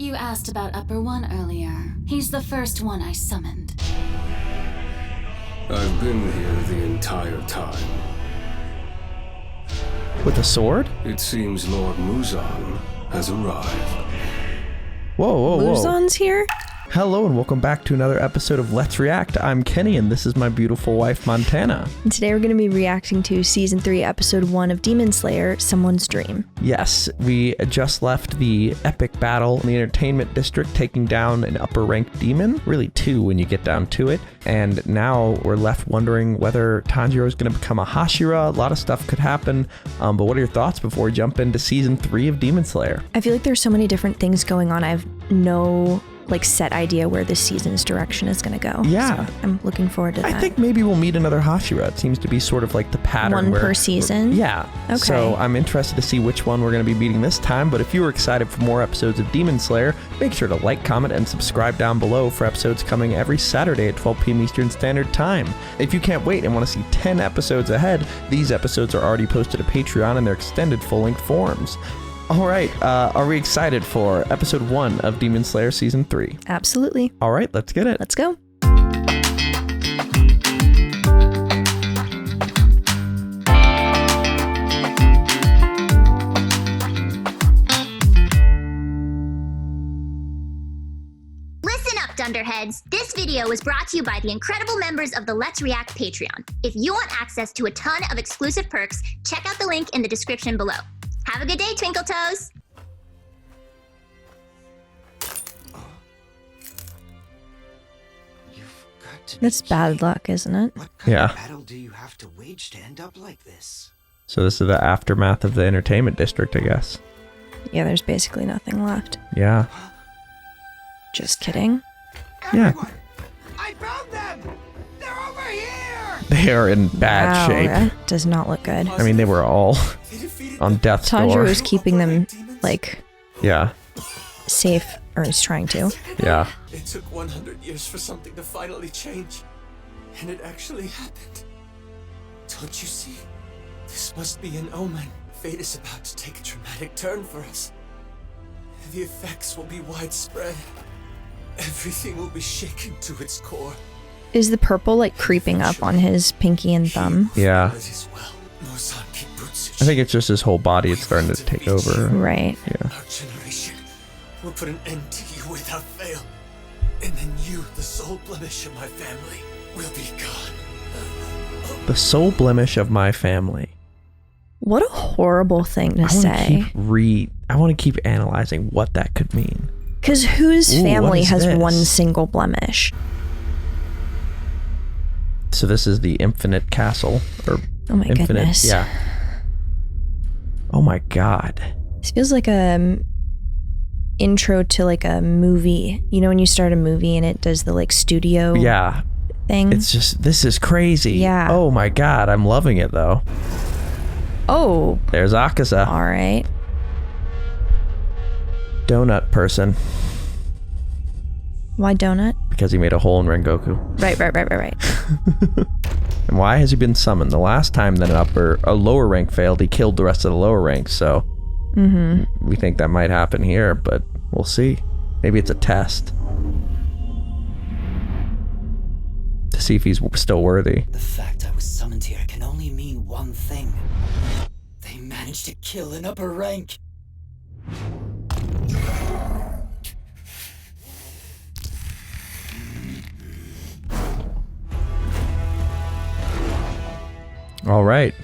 You asked about Upper One earlier. He's the first one I summoned. I've been here the entire time. With a sword? It seems Lord Muzan has arrived. Whoa. Muzan's here? Hello and welcome back to another episode of Let's React. I'm Kenny and this is my beautiful wife, Montana. And today we're going to be reacting to Season 3, Episode 1 of Demon Slayer, Someone's Dream. Yes, we just left the epic battle in the entertainment district taking down an upper ranked demon. Really two when you get down to it. And now we're left wondering whether Tanjiro is going to become a Hashira. A lot of stuff could happen. But what are your thoughts before we jump into Season 3 of Demon Slayer? I feel like there's so many different things going on. I have no set idea where this season's direction is going to go. Yeah. So I'm looking forward to that. I think maybe we'll meet another Hashira. It seems to be sort of like the pattern. One per season? Yeah. Okay. So I'm interested to see which one we're going to be meeting this time. But if you were excited for more episodes of Demon Slayer, make sure to like, comment, and subscribe down below for episodes coming every Saturday at 12 p.m. Eastern Standard Time. If you can't wait and want to see 10 episodes ahead, these episodes are already posted to Patreon in their extended full-length forms. All right, are we excited for episode 1 of Demon Slayer Season 3? Absolutely. All right, let's get it. Let's go. Listen up, Dunderheads! This video was brought to you by the incredible members of the Let's React Patreon. If you want access to a ton of exclusive perks, check out the link in the description below. Have a good day, Twinkle Toes! That's bad luck, isn't it? What kind Yeah. of battle do you have to wage to end up like this? So this is the aftermath of the entertainment district, I guess. Yeah, there's basically nothing left. Yeah. Just kidding. Yeah. Everyone, I found them! They're over here! They are in bad Wow, shape. that does not look good. I mean, they were all on death's door. Tanjiro is keeping them, Yeah. safe, or is trying to. Yeah. It took 100 years for something to finally change. And it actually happened. Don't you see? This must be an omen. Fate is about to take a dramatic turn for us. The effects will be widespread. Everything will be shaken to its core. Is the purple, creeping up on his pinky and thumb? Yeah. I I think it's just his whole body. It's starting to take over. Right. Yeah. Our generation will put an end to you without fail. And then you, the sole blemish of my family, will be gone. The sole blemish of my family. What a horrible thing to say. I want to keep analyzing what that could mean. Because whose Ooh, family what is has this? one single blemish? So this is the Infinite Castle, or Oh my Infinite, goodness. yeah. Oh my god. This feels like a intro to a movie. You know when you start a movie and it does the studio Yeah. thing? It's just, this is crazy. Yeah. Oh my god, I'm loving it though. Oh, There's Akaza. all right. Donut person. Why donut? Because he made a hole in Rengoku. Right. And why has he been summoned? The last time that a lower rank failed, he killed the rest of the lower ranks, so we think that might happen here, but we'll see. Maybe it's a test. To see if he's still worthy. The fact I was summoned here can only mean one thing. They managed to kill an upper rank. All right.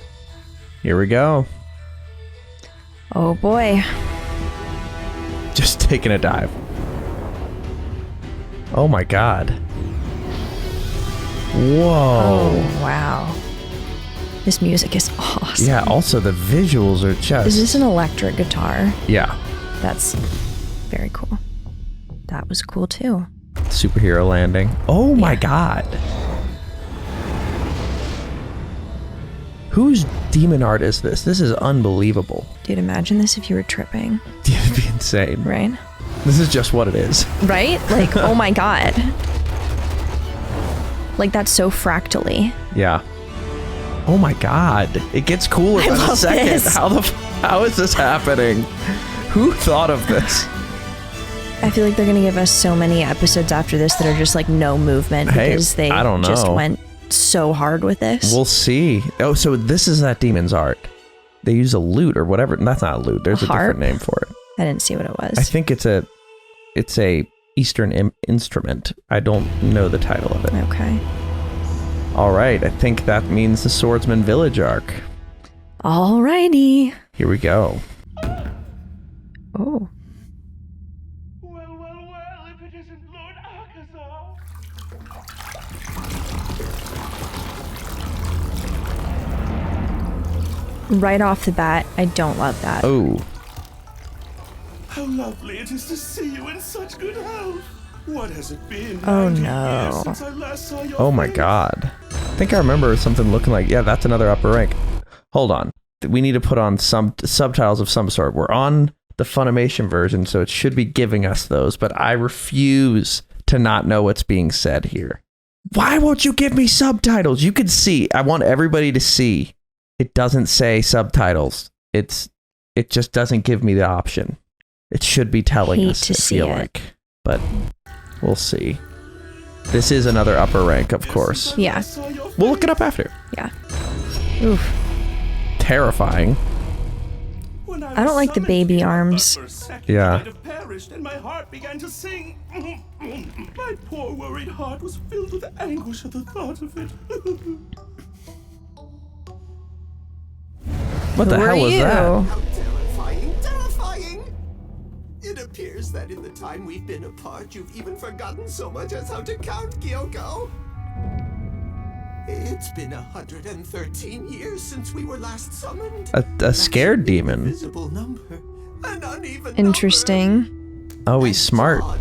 Here we go. Oh boy. Just taking a dive. Oh my god. Whoa. Oh, wow. This music is awesome. Yeah, also the visuals are just... Is this an electric guitar? Yeah. That's very cool. That was cool too. Superhero landing. Oh my god. Whose demon art is this? This is unbelievable. Dude, imagine this if you were tripping. It'd be insane. Right? This is just what it is. Right? Oh my god. That's so fractally. Yeah. Oh my god. It gets cooler I by the love second. this. How is this happening? Who thought of this? I feel like they're gonna give us so many episodes after this that are just like no movement because they I don't know. just went so hard with this. We'll see. Oh, so this is that demon's art. They use a lute or whatever. That's not a lute. There's a different name for it. I didn't see what it was. I think it's a Eastern instrument. I don't know the title of it. Okay. All right. I think that means the Swordsman Village arc. Alrighty. Here we go. Oh. Well, if it isn't Lord Akaza. Right off the bat, I don't love that. Oh. How lovely it is to see you in such good health. What has it been? Oh, 90 no. years since I last saw your Oh my face? god. I think I remember something looking like, yeah, that's another upper rank. Hold on. We need to put on some subtitles of some sort. We're on the Funimation version, so it should be giving us those, but I refuse to not know what's being said here. Why won't you give me subtitles? You can see. I want everybody to see. It doesn't say subtitles. It just doesn't give me the option. It should be telling Hate us, to I see feel it. like. But we'll see. This is another upper rank, of course. Yeah. We'll look it up after. Yeah. Oof. Terrifying. I don't like the baby arms. Yeah. I'd have perished and my heart began to sing. My poor worried heart was filled with anguish at the thought of it. What the Who hell are was you? that? Terrifying. It appears that in the time we've been apart, you've even forgotten so much as how to count, Gyoko. It's been 113 years since we were last summoned. A scared demon. Invisible number. An uneven Interesting. Oh, he's smart. number.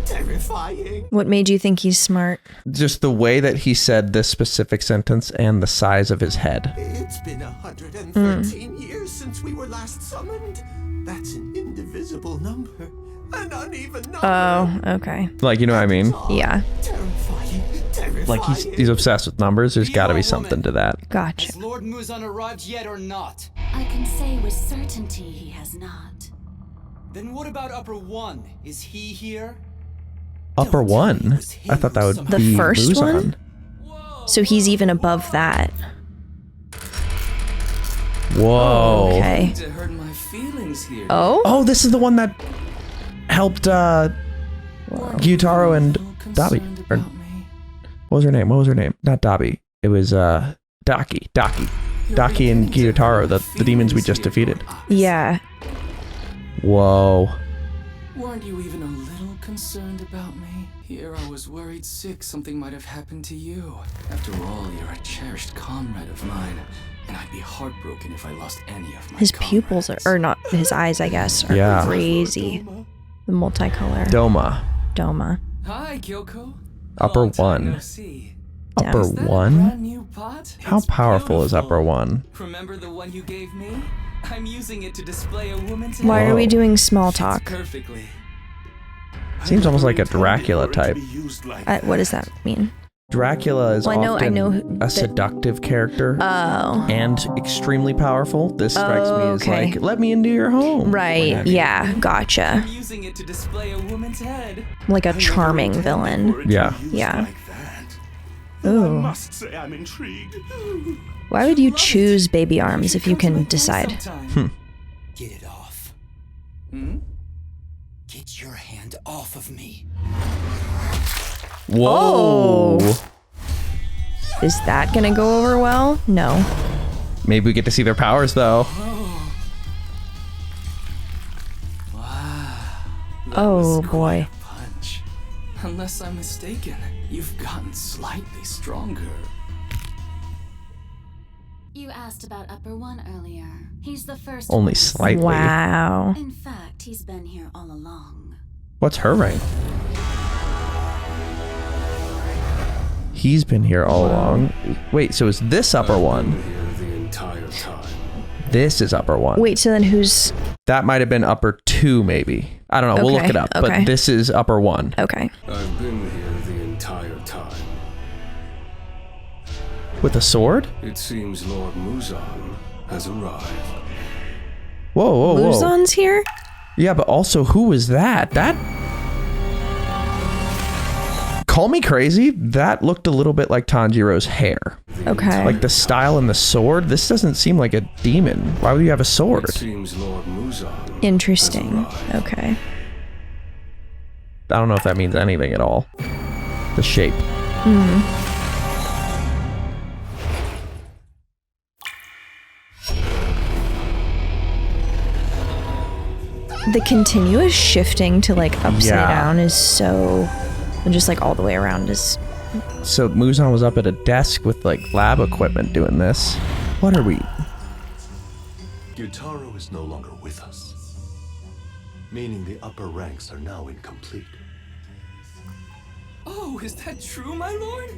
Terrifying. What made you think he's smart? Just the way that he said this specific sentence and the size of his head. It's been 113 years since we were last summoned. That's an indivisible number. An uneven number. Oh, okay. Like, you know what I mean? Yeah. Terrifying. Like he's obsessed with numbers. There's got to be something to that. Gotcha. Has Lord Muzan arrived yet or not? I can say with certainty he has not. Then what about Upper One? Is he here? Upper Don't tell me it one. was him I thought that would somehow. be The first Muzan. one? So he's even above that. Whoa. Okay. To hurt my feelings here. Oh? Oh, this is the one that helped Gyutaro and Dabi. Or, what was her name? Not Dabi. It was Daki. Daki and Gyutaro, the demons we just defeated. Yeah. Whoa. Weren't you even a little concerned about me? Here I was worried sick something might have happened to you. After all, you're a cherished comrade of mine, and I'd be heartbroken if I lost any of my His pupils are, or not, his eyes, I guess, are Yeah. crazy. The multicolor. Doma. Hi, Kyoko. Upper Long time one. no see. Upper Is that a one? brand new pot? How It's powerful is beautiful. upper one? Remember the one you gave me? I'm using it to display a woman's Why head. are we Whoa. doing small Fits talk? perfectly. Seems almost like a Dracula type. What does that mean? Dracula is Well, I often know a that- seductive character Oh. and extremely powerful. This strikes me as okay. like, let me into your home. Right. Yeah. Gotcha. I'm using it to display a woman's head. Like a charming villain. Yeah. Yeah. I Ooh. must say I'm intrigued. Why would you choose baby arms if you can decide? Sometime. Get it off. Hmm? Get your hand off of me. Whoa. Oh. Is that gonna go over well? No. Maybe we get to see their powers though. Oh boy. Punch. Unless I'm mistaken, you've gotten slightly stronger. You asked about Upper One earlier. He's the first Only one. slightly. Wow. In fact, he's been here all along. What's her rank? He's been here all along. Wait, so is this upper one? Here the entire time. This is upper one. Wait, so then who's... That might have been upper two, maybe. I don't know. We'll look Okay, it up. okay. But this is upper one. Okay. I've been here the entire time. With a sword? It seems Lord Muzan has arrived. Whoa. Muzan's here? Yeah, but also, who was that? Call me crazy, that looked a little bit like Tanjiro's hair. Okay. Like the style and the sword. This doesn't seem like a demon. Why would you have a sword? It seems Lord Muzan Interesting. has arrived. Okay. I don't know if that means anything at all. The shape. The continuous shifting to like upside down is so, and just like all the way around is. So Muzan was up at a desk with like lab equipment doing this. What are we? Gyutaro is no longer with us, meaning the upper ranks are now incomplete. Oh, is that true, my lord?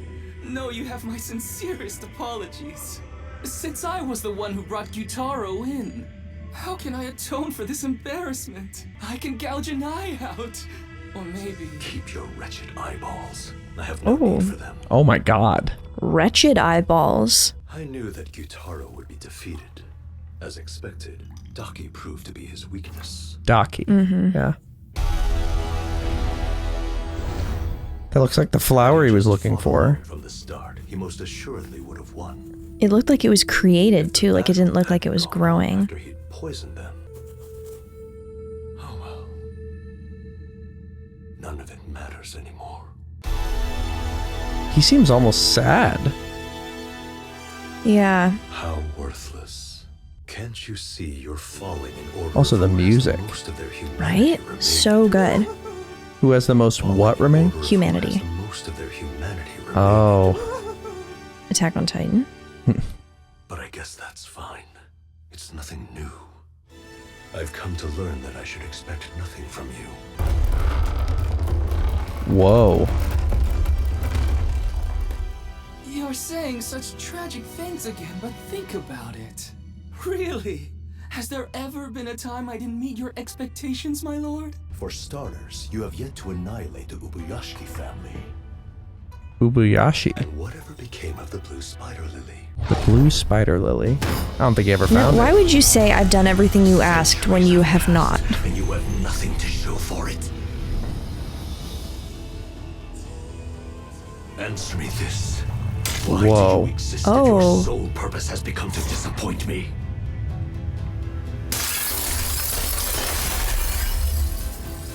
No, you have my sincerest apologies. Since I was the one who brought Gyutaro in, how can I atone for this embarrassment? I can gouge an eye out. Or maybe... Keep your wretched eyeballs. I have no need for them. Oh my god. Wretched eyeballs. I knew that Gyutaro would be defeated. As expected, Daki proved to be his weakness. Daki. Yeah. That looks like the flower he was looking for. From the start, he most assuredly would have won. It looked like it was created too, like it didn't look like it was growing. After he'd poisoned them. Oh well. None of it matters anymore. He seems almost sad. Yeah. How worthless. Can't you see you're falling in order? Also the music. Most of their humanity Right? remains. So good. Who has the most what remain? Humanity. Most of their humanity remains. Oh. Attack on Titan. But I guess that's fine. It's nothing new. I've come to learn that I should expect nothing from you. Whoa. You're saying such tragic things again, but think about it. Really? Has there ever been a time I didn't meet your expectations, my lord? For starters, you have yet to annihilate the Ubuyashiki family. Ubuyashi. And whatever became of the blue spider lily? The blue spider lily. I don't think he ever Now, found why it. would you say I've done everything you asked when you have not? And you have nothing to show for it. Answer me this. Why Whoa. do you exist if your sole purpose has become to disappoint me?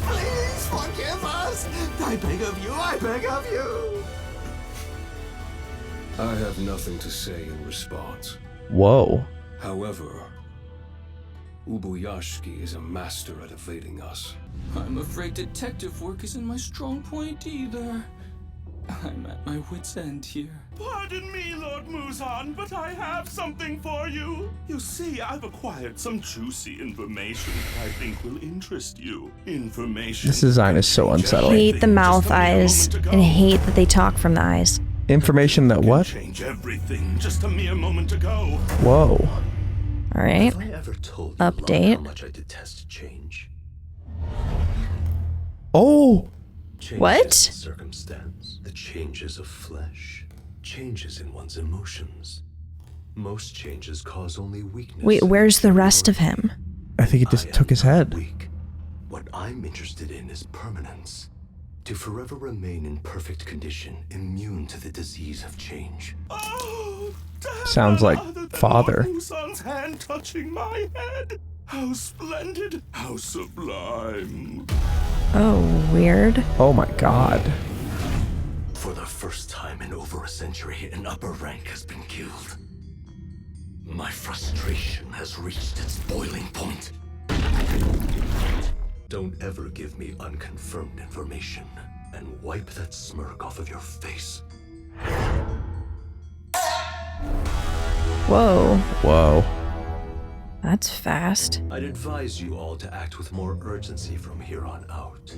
Please forgive us! I beg of you, I beg of you! I have nothing to say in response. Whoa. However, Ubuyashiki is a master at evading us. I'm afraid detective work isn't my strong point either. I'm at my wit's end here. Pardon me, Lord Muzan, but I have something for you. You see, I've acquired some juicy information that I think will interest you. Information. This design is so unsettling. Hate the mouth eyes and hate that they talk from the eyes. Information that what? Change everything just a mere moment ago. Whoa. All right. Have I ever told you Update. how much I detest change? Oh. Changes What? in circumstance, the changes of flesh, changes in one's emotions. Most changes cause only weakness. Wait, where's the rest of him? I think it just took his head. Weak. What I'm interested in is permanence. To forever remain in perfect condition, immune to the disease of change. Oh, Sounds like other than father. Lord Muzan's hand touching my head. How splendid, how sublime. Oh, weird. Oh my god. For the first time in over a century, an upper rank has been killed. My frustration has reached its boiling point. Don't ever give me unconfirmed information, and wipe that smirk off of your face. Whoa. Whoa. That's fast. I'd advise you all to act with more urgency from here on out.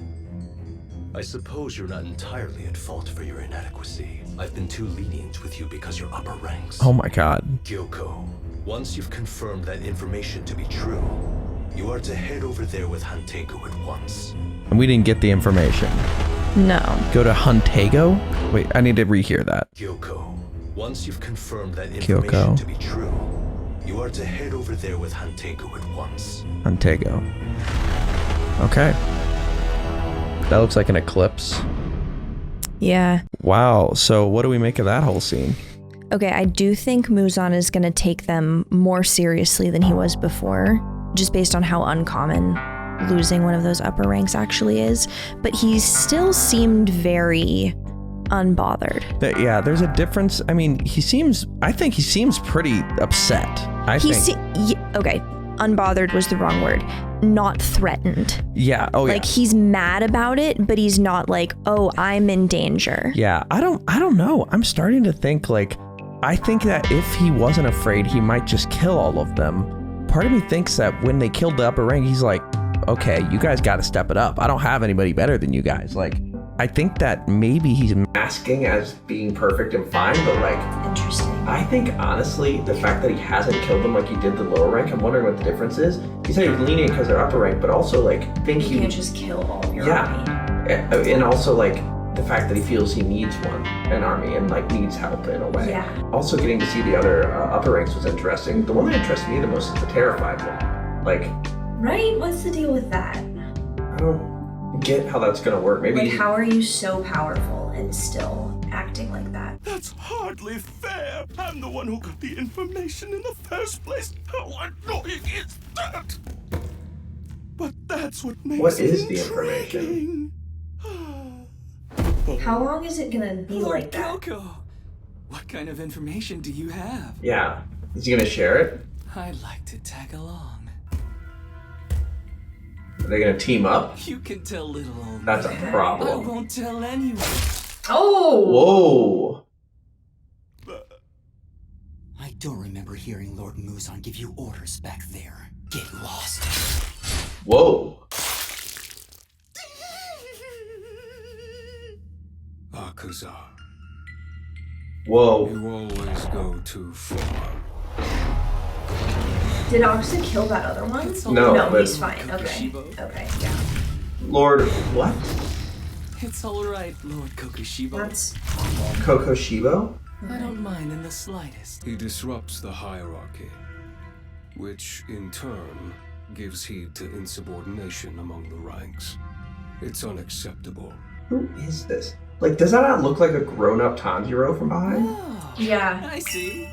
I suppose you're not entirely at fault for your inadequacy. I've been too lenient with you because you're upper ranks. Oh my god. Gyoko, once you've confirmed that information to be true, you are to head over there with Hantego at once. And we didn't get the information. No. Go to Huntego? Wait, I need to rehear that. Gyoko, once you've confirmed that information Kyoko. to be true, you are to head over there with Hantego at once. Huntego. Okay. That looks like an eclipse. Yeah. Wow. So what do we make of that whole scene? Okay, I do think Muzan is going to take them more seriously than he was before, just based on how uncommon losing one of those upper ranks actually is. But he still seemed very unbothered. Yeah, there's a difference. I mean, I think he seems pretty upset. Okay, unbothered was the wrong word. Not threatened. Yeah. Oh, yeah. Like, he's mad about it, but he's not like, oh, I'm in danger. Yeah, I don't know. I'm starting to think, like, I think that if he wasn't afraid, he might just kill all of them. Part of me thinks that when they killed the upper rank, he's like, okay, you guys got to step it up. I don't have anybody better than you guys. Like, I think that maybe he's masking as being perfect and fine, but like, interesting. I think honestly, the fact that he hasn't killed them like he did the lower rank, I'm wondering what the difference is. He said he was lenient because they're upper rank, but also like, You can't just kill all of your army. And also like the fact that he feels he needs an army and like needs help in a way. Yeah. Also getting to see the other upper ranks was interesting. The one that interested me the most is the terrified one. Like, Right? What's the deal with that? I don't get how that's gonna work. Maybe Like, how are you so powerful and still acting like that? That's hardly fair. I'm the one who got the information in the first place. How annoying is that? But that's what makes What is it the information? How long is it gonna be Lord like that? Coco, what kind of information do you have? Yeah. Is he gonna share it? I'd like to tag along. Are they gonna team up? You can tell little old That's a man. problem. I won't tell anyone. Oh! Whoa. I don't remember hearing Lord Muzan give you orders back there. Get lost. Whoa. Akaza, Whoa. you always go too far. Did Oxa kill that other one? No, No, but- he's fine. Okay. Okay, yeah. Lord, what? It's alright, Lord Kokushibo. That's... Coco Shibo? I don't mind in the slightest. He disrupts the hierarchy, which in turn gives heed to insubordination among the ranks. It's unacceptable. Who is this? Like, does that not look like a grown-up Tanjiro from behind? Oh, Yeah. I see.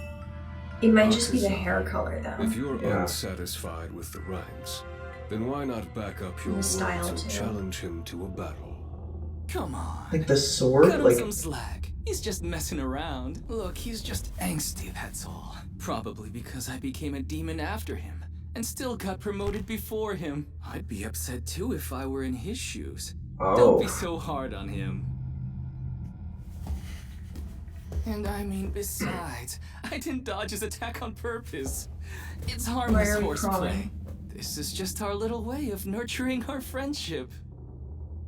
It might just be the hair color, though. If you're Yeah. unsatisfied with the ranks, then why not back up your The style, words and too. challenge him to a battle? Come on. Like the sword? Cut him Like, some slack. He's just messing around. Look, he's just angsty, that's all. Probably because I became a demon after him, and still got promoted before him. I'd be upset too if I were in his shoes. Don't be so hard on him. And I mean, besides, I didn't dodge his attack on purpose. It's harmless Why are we horseplay. crawling? This is just our little way of nurturing our friendship.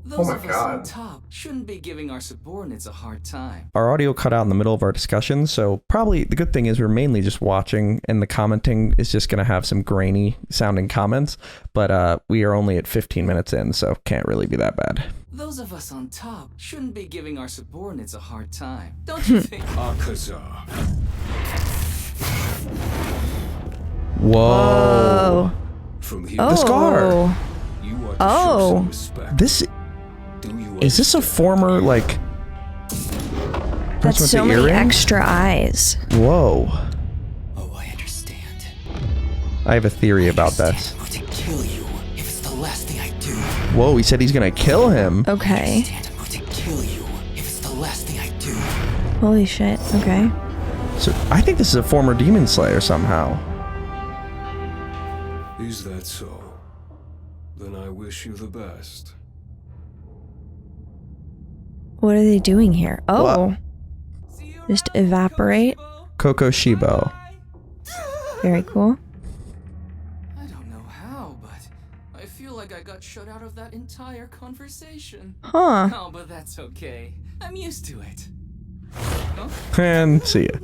Oh Those my of us on God. top shouldn't be giving our subordinates a hard time. our audio cut out in the middle of our discussion, so probably the good thing is we're mainly just watching, and the commenting is just going to have some grainy sounding comments, but we are only at 15 minutes in, so can't really be that bad. Those of us on top shouldn't be giving our subordinates a hard time. Don't you think? Akaza, Whoa. from here, The scar. you are to show Oh. some respect. This, Do you is this a understand? former, like... That's person with so the many earring? extra eyes. Whoa. Oh, I understand. I have a theory about this. I'm going to kill you if it's the last thing I do. Whoa, he said he's going to kill him. Okay. I'm going to kill you if it's the last thing I do. Holy shit. Okay. So I think this is a former demon slayer somehow. Is that so? Then I wish you the best. What are they doing here? Oh. Just evaporate. Coco Shibo. Very cool. I don't know how, but I feel like I got shut out of that entire conversation. Huh. Oh, but that's okay. I'm used to it. Huh? And see ya.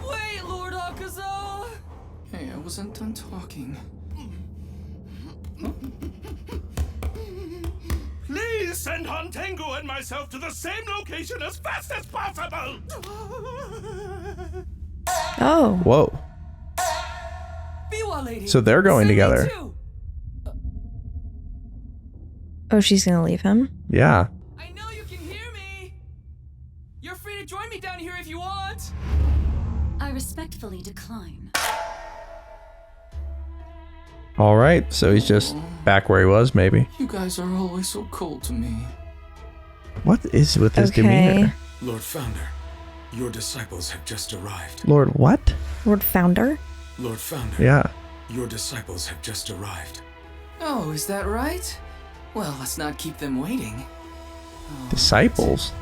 Wait, Lord Akaza! Hey, I wasn't done talking. Please send Hantengu and myself to the same location as fast as possible! Oh. Whoa. Biwa lady! So they're going send me together. too. Oh, she's gonna leave him? Yeah. I know you can hear me! You're free to join me down here if you want! I respectfully decline. All right, so he's just back where he was, maybe. You guys are always so cold to me. What is with his Okay. demeanor? Lord Founder, your disciples have just arrived. Lord what? Lord Founder? Lord Founder, Yeah. your disciples have just arrived. Oh, is that right? Well, let's not keep them waiting. Oh, Disciples?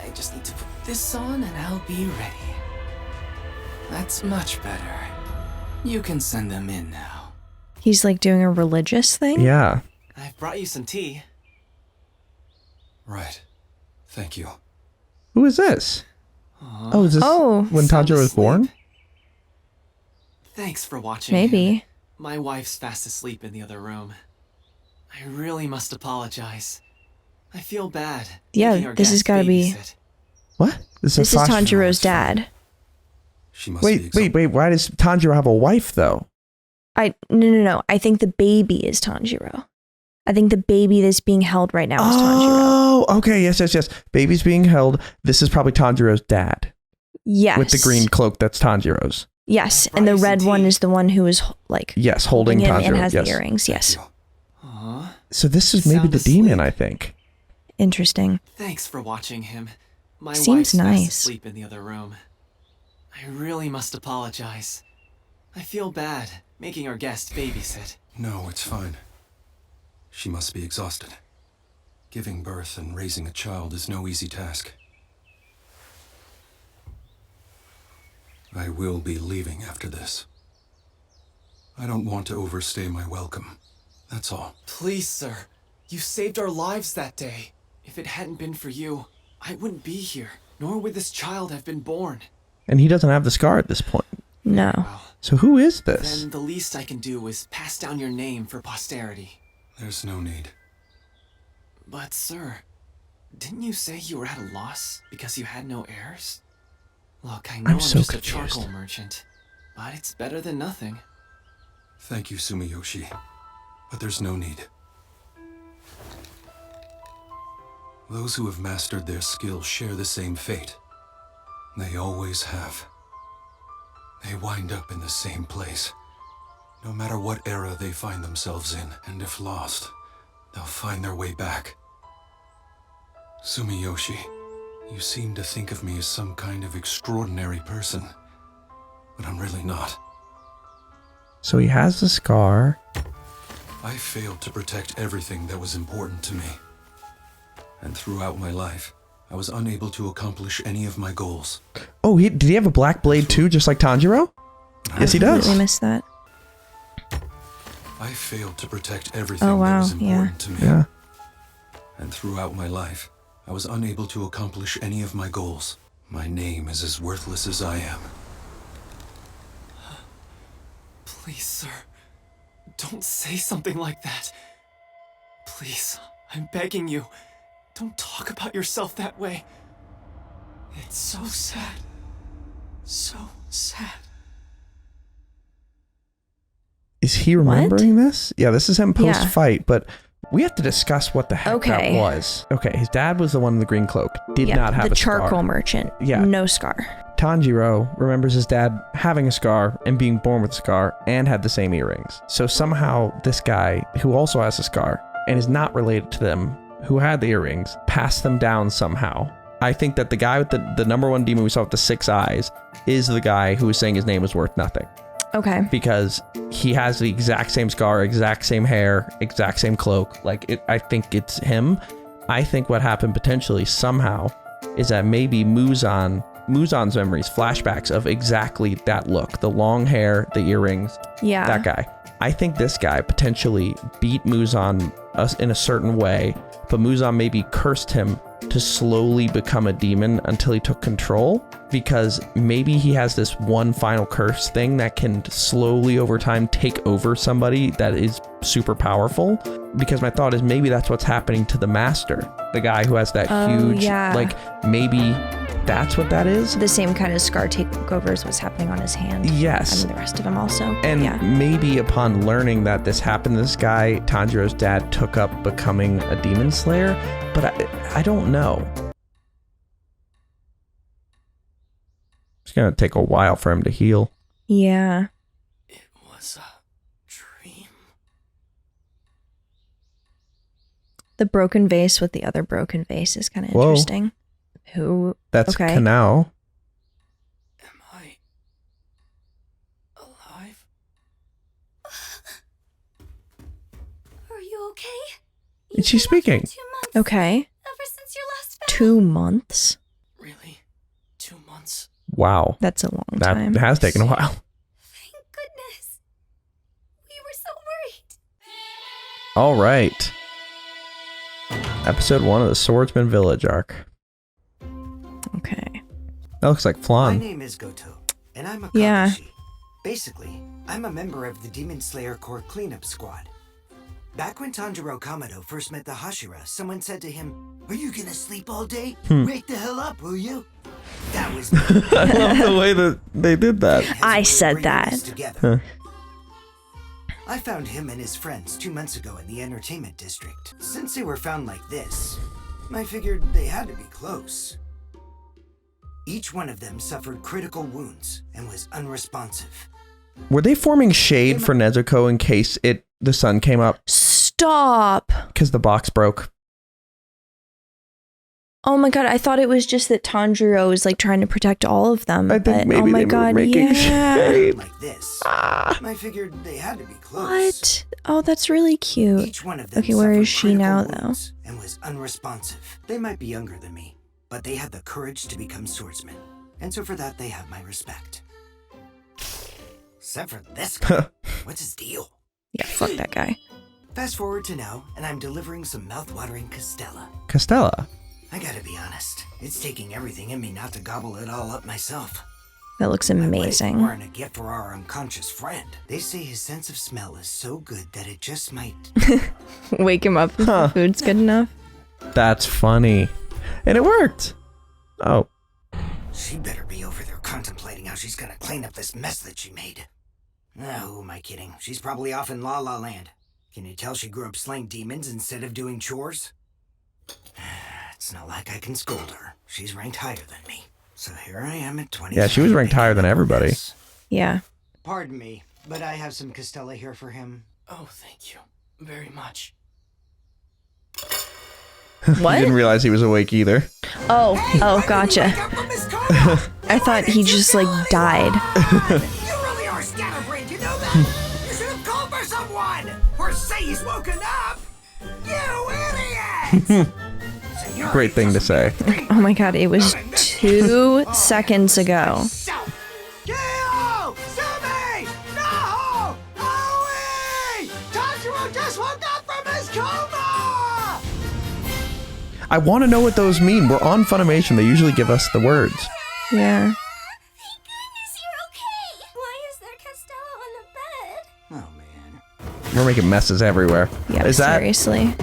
I just need to put this on and I'll be ready. That's much better. You can send them in now. He's like doing a religious thing? Yeah. I've brought you some tea. Right. Thank you. Who is this? Oh, is this when Sound Tanjiro was asleep. born? Thanks for watching. Maybe. him. My wife's fast asleep in the other room. I really must apologize. I feel bad. Yeah, making our this has guest gotta be- babysit. What? This is Tanjiro's dad. She must be Wait. Why does Tanjiro have a wife, though? No. I think the baby is Tanjiro. I think the baby that's being held right now is Tanjiro. Oh, okay. Yes. Baby's being held. This is probably Tanjiro's dad. Yes. With the green cloak, that's Tanjiro's. Yes, and the red one is the one who is like Yes, holding him Tanjiro. and has yes. the earrings. Yes. So this is maybe Sound the asleep. demon, I think. Interesting. Thanks for watching him. My Seems wife's nice. fast asleep in the other room. I really must apologize. I feel bad making our guest babysit. No, it's fine. She must be exhausted. Giving birth and raising a child is no easy task. I will be leaving after this. I don't want to overstay my welcome. That's all. Please, sir. You saved our lives that day. If it hadn't been for you, I wouldn't be here, nor would this child have been born. And he doesn't have the scar at this point. No. Well, So who is this? then the least I can do is pass down your name for posterity. There's no need. But, sir, didn't you say you were at a loss because you had no heirs? Look, I know I'm so just confused. a charcoal merchant, but it's better than nothing. Thank you, Sumiyoshi. But there's no need. Those who have mastered their skill share the same fate. They always have. They wind up in the same place, no matter what era they find themselves in. And if lost, they'll find their way back. Sumiyoshi, you seem to think of me as some kind of extraordinary person, but I'm really not. So he has the scar. I failed to protect everything that was important to me. And throughout my life, I was unable to accomplish any of my goals. Oh, did he have a black blade too, just like Tanjiro? Yes, he I does. completely missed that. I failed to protect everything Oh, that wow, was important to me. Yeah. And throughout my life, I was unable to accomplish any of my goals. My name is as worthless as I am. Please, sir, don't say something like that. Please, I'm begging you, don't talk about yourself that way. It's so sad. So sad. Is he remembering this? Yeah, this is him post-fight, but we have to discuss what the heck that Okay. was. Okay, his dad was the one in the green cloak. Did not have the a scar. charcoal merchant. Yeah. No scar. Tanjiro remembers his dad having a scar and being born with a scar and had the same earrings. So somehow this guy, who also has a scar and is not related to them, who had the earrings, passed them down somehow. I think that the guy with the number one demon we saw with the 6 eyes is the guy who was saying his name was worth nothing. Okay. Because he has the exact same scar, exact same hair, exact same cloak. I think it's him. I think what happened potentially somehow is that maybe Muzan's memories, flashbacks of exactly that look, the long hair, the earrings, Yeah. that guy. I think this guy potentially beat Muzan in a certain way, but Muzan maybe cursed him to slowly become a demon until he took control, because maybe he has this one final curse thing that can slowly over time take over somebody that is super powerful. Because my thought is maybe that's what's happening to the master, the guy who has that huge, yeah. maybe that's what that is. The same kind of scar takeover as what's happening on his hand. Yes. And the rest of him also. And maybe upon learning that this happened to this guy, Tanjiro's dad took up becoming a demon slayer, but I don't know. It's gonna take a while for him to heal. Yeah. It was a dream. The broken vase with the other broken vase is kind of interesting. Who? That's okay. Kanao. Am I alive? Are you okay? Is she speaking? 2 months. Okay. Ever since your last battle. 2 months? Really? 2 months? Wow. That's a long time. That has taken a while. Thank goodness. We were so worried. All right. Episode 1 of the Swordsman Village arc. Okay. That looks like My Flan. name is Goto, and I'm a Yeah. Kakashi. Basically, I'm a member of the Demon Slayer Corps cleanup squad. Back when Tanjiro Kamado first met the Hashira, someone said to him, "Are you gonna sleep all day? Wake the hell up, will you?" That was me. I love the way that they did that. I said that. Together. I found him and his friends 2 months ago in the entertainment district. Since they were found like this, I figured they had to be close. Each one of them suffered critical wounds and was unresponsive. Were they forming shade for Nezuko in case the sun came up? Stop. Because the box broke. Oh my god, I thought it was just that Tanjiro was like trying to protect all of them. I think maybe oh my they god, were making yeah. shade. Like this. I figured they had to be close. What? Oh, that's really cute. Each one of them Okay, where is suffered she now critical though? wounds and was unresponsive. They might be younger than me, but they had the courage to become swordsmen. And so for that, they have my respect. Except for this guy. What's his deal? Yeah, fuck that guy. Fast forward to now, and I'm delivering some mouth-watering Castella. Castella. I gotta be honest, it's taking everything in me not to gobble it all up myself. That looks My wife amazing. weren't a gift for our unconscious friend. They say his sense of smell is so good that it just might... Wake him up if the food's good enough. That's funny. And it worked. Oh. She better be over there contemplating how she's gonna clean up this mess that she made. Who am I kidding? She's probably off in La La Land. Can you tell she grew up slaying demons instead of doing chores? It's not like I can scold her. She's ranked higher than me. So here I am at 20. Yeah, she was ranked higher than everybody. Yeah. Pardon me, but I have some Castella here for him. Oh, thank you very much. What? You didn't realize he was awake either. Oh, gotcha. I thought he just like died. You really are scatterbrained, you know that? You should have called for someone! Or say he's woken up! You idiot! Great thing to say. Oh my god, it was 2 seconds ago. Geo! Sumi! No! Owie! Tanjiro just woke up from his coma! I want to know what those mean. We're on Funimation. They usually give us the words. Yeah. Thank goodness you're okay. Why is there Costello on the bed? Oh man. We're making messes everywhere. Yeah, Is that seriously.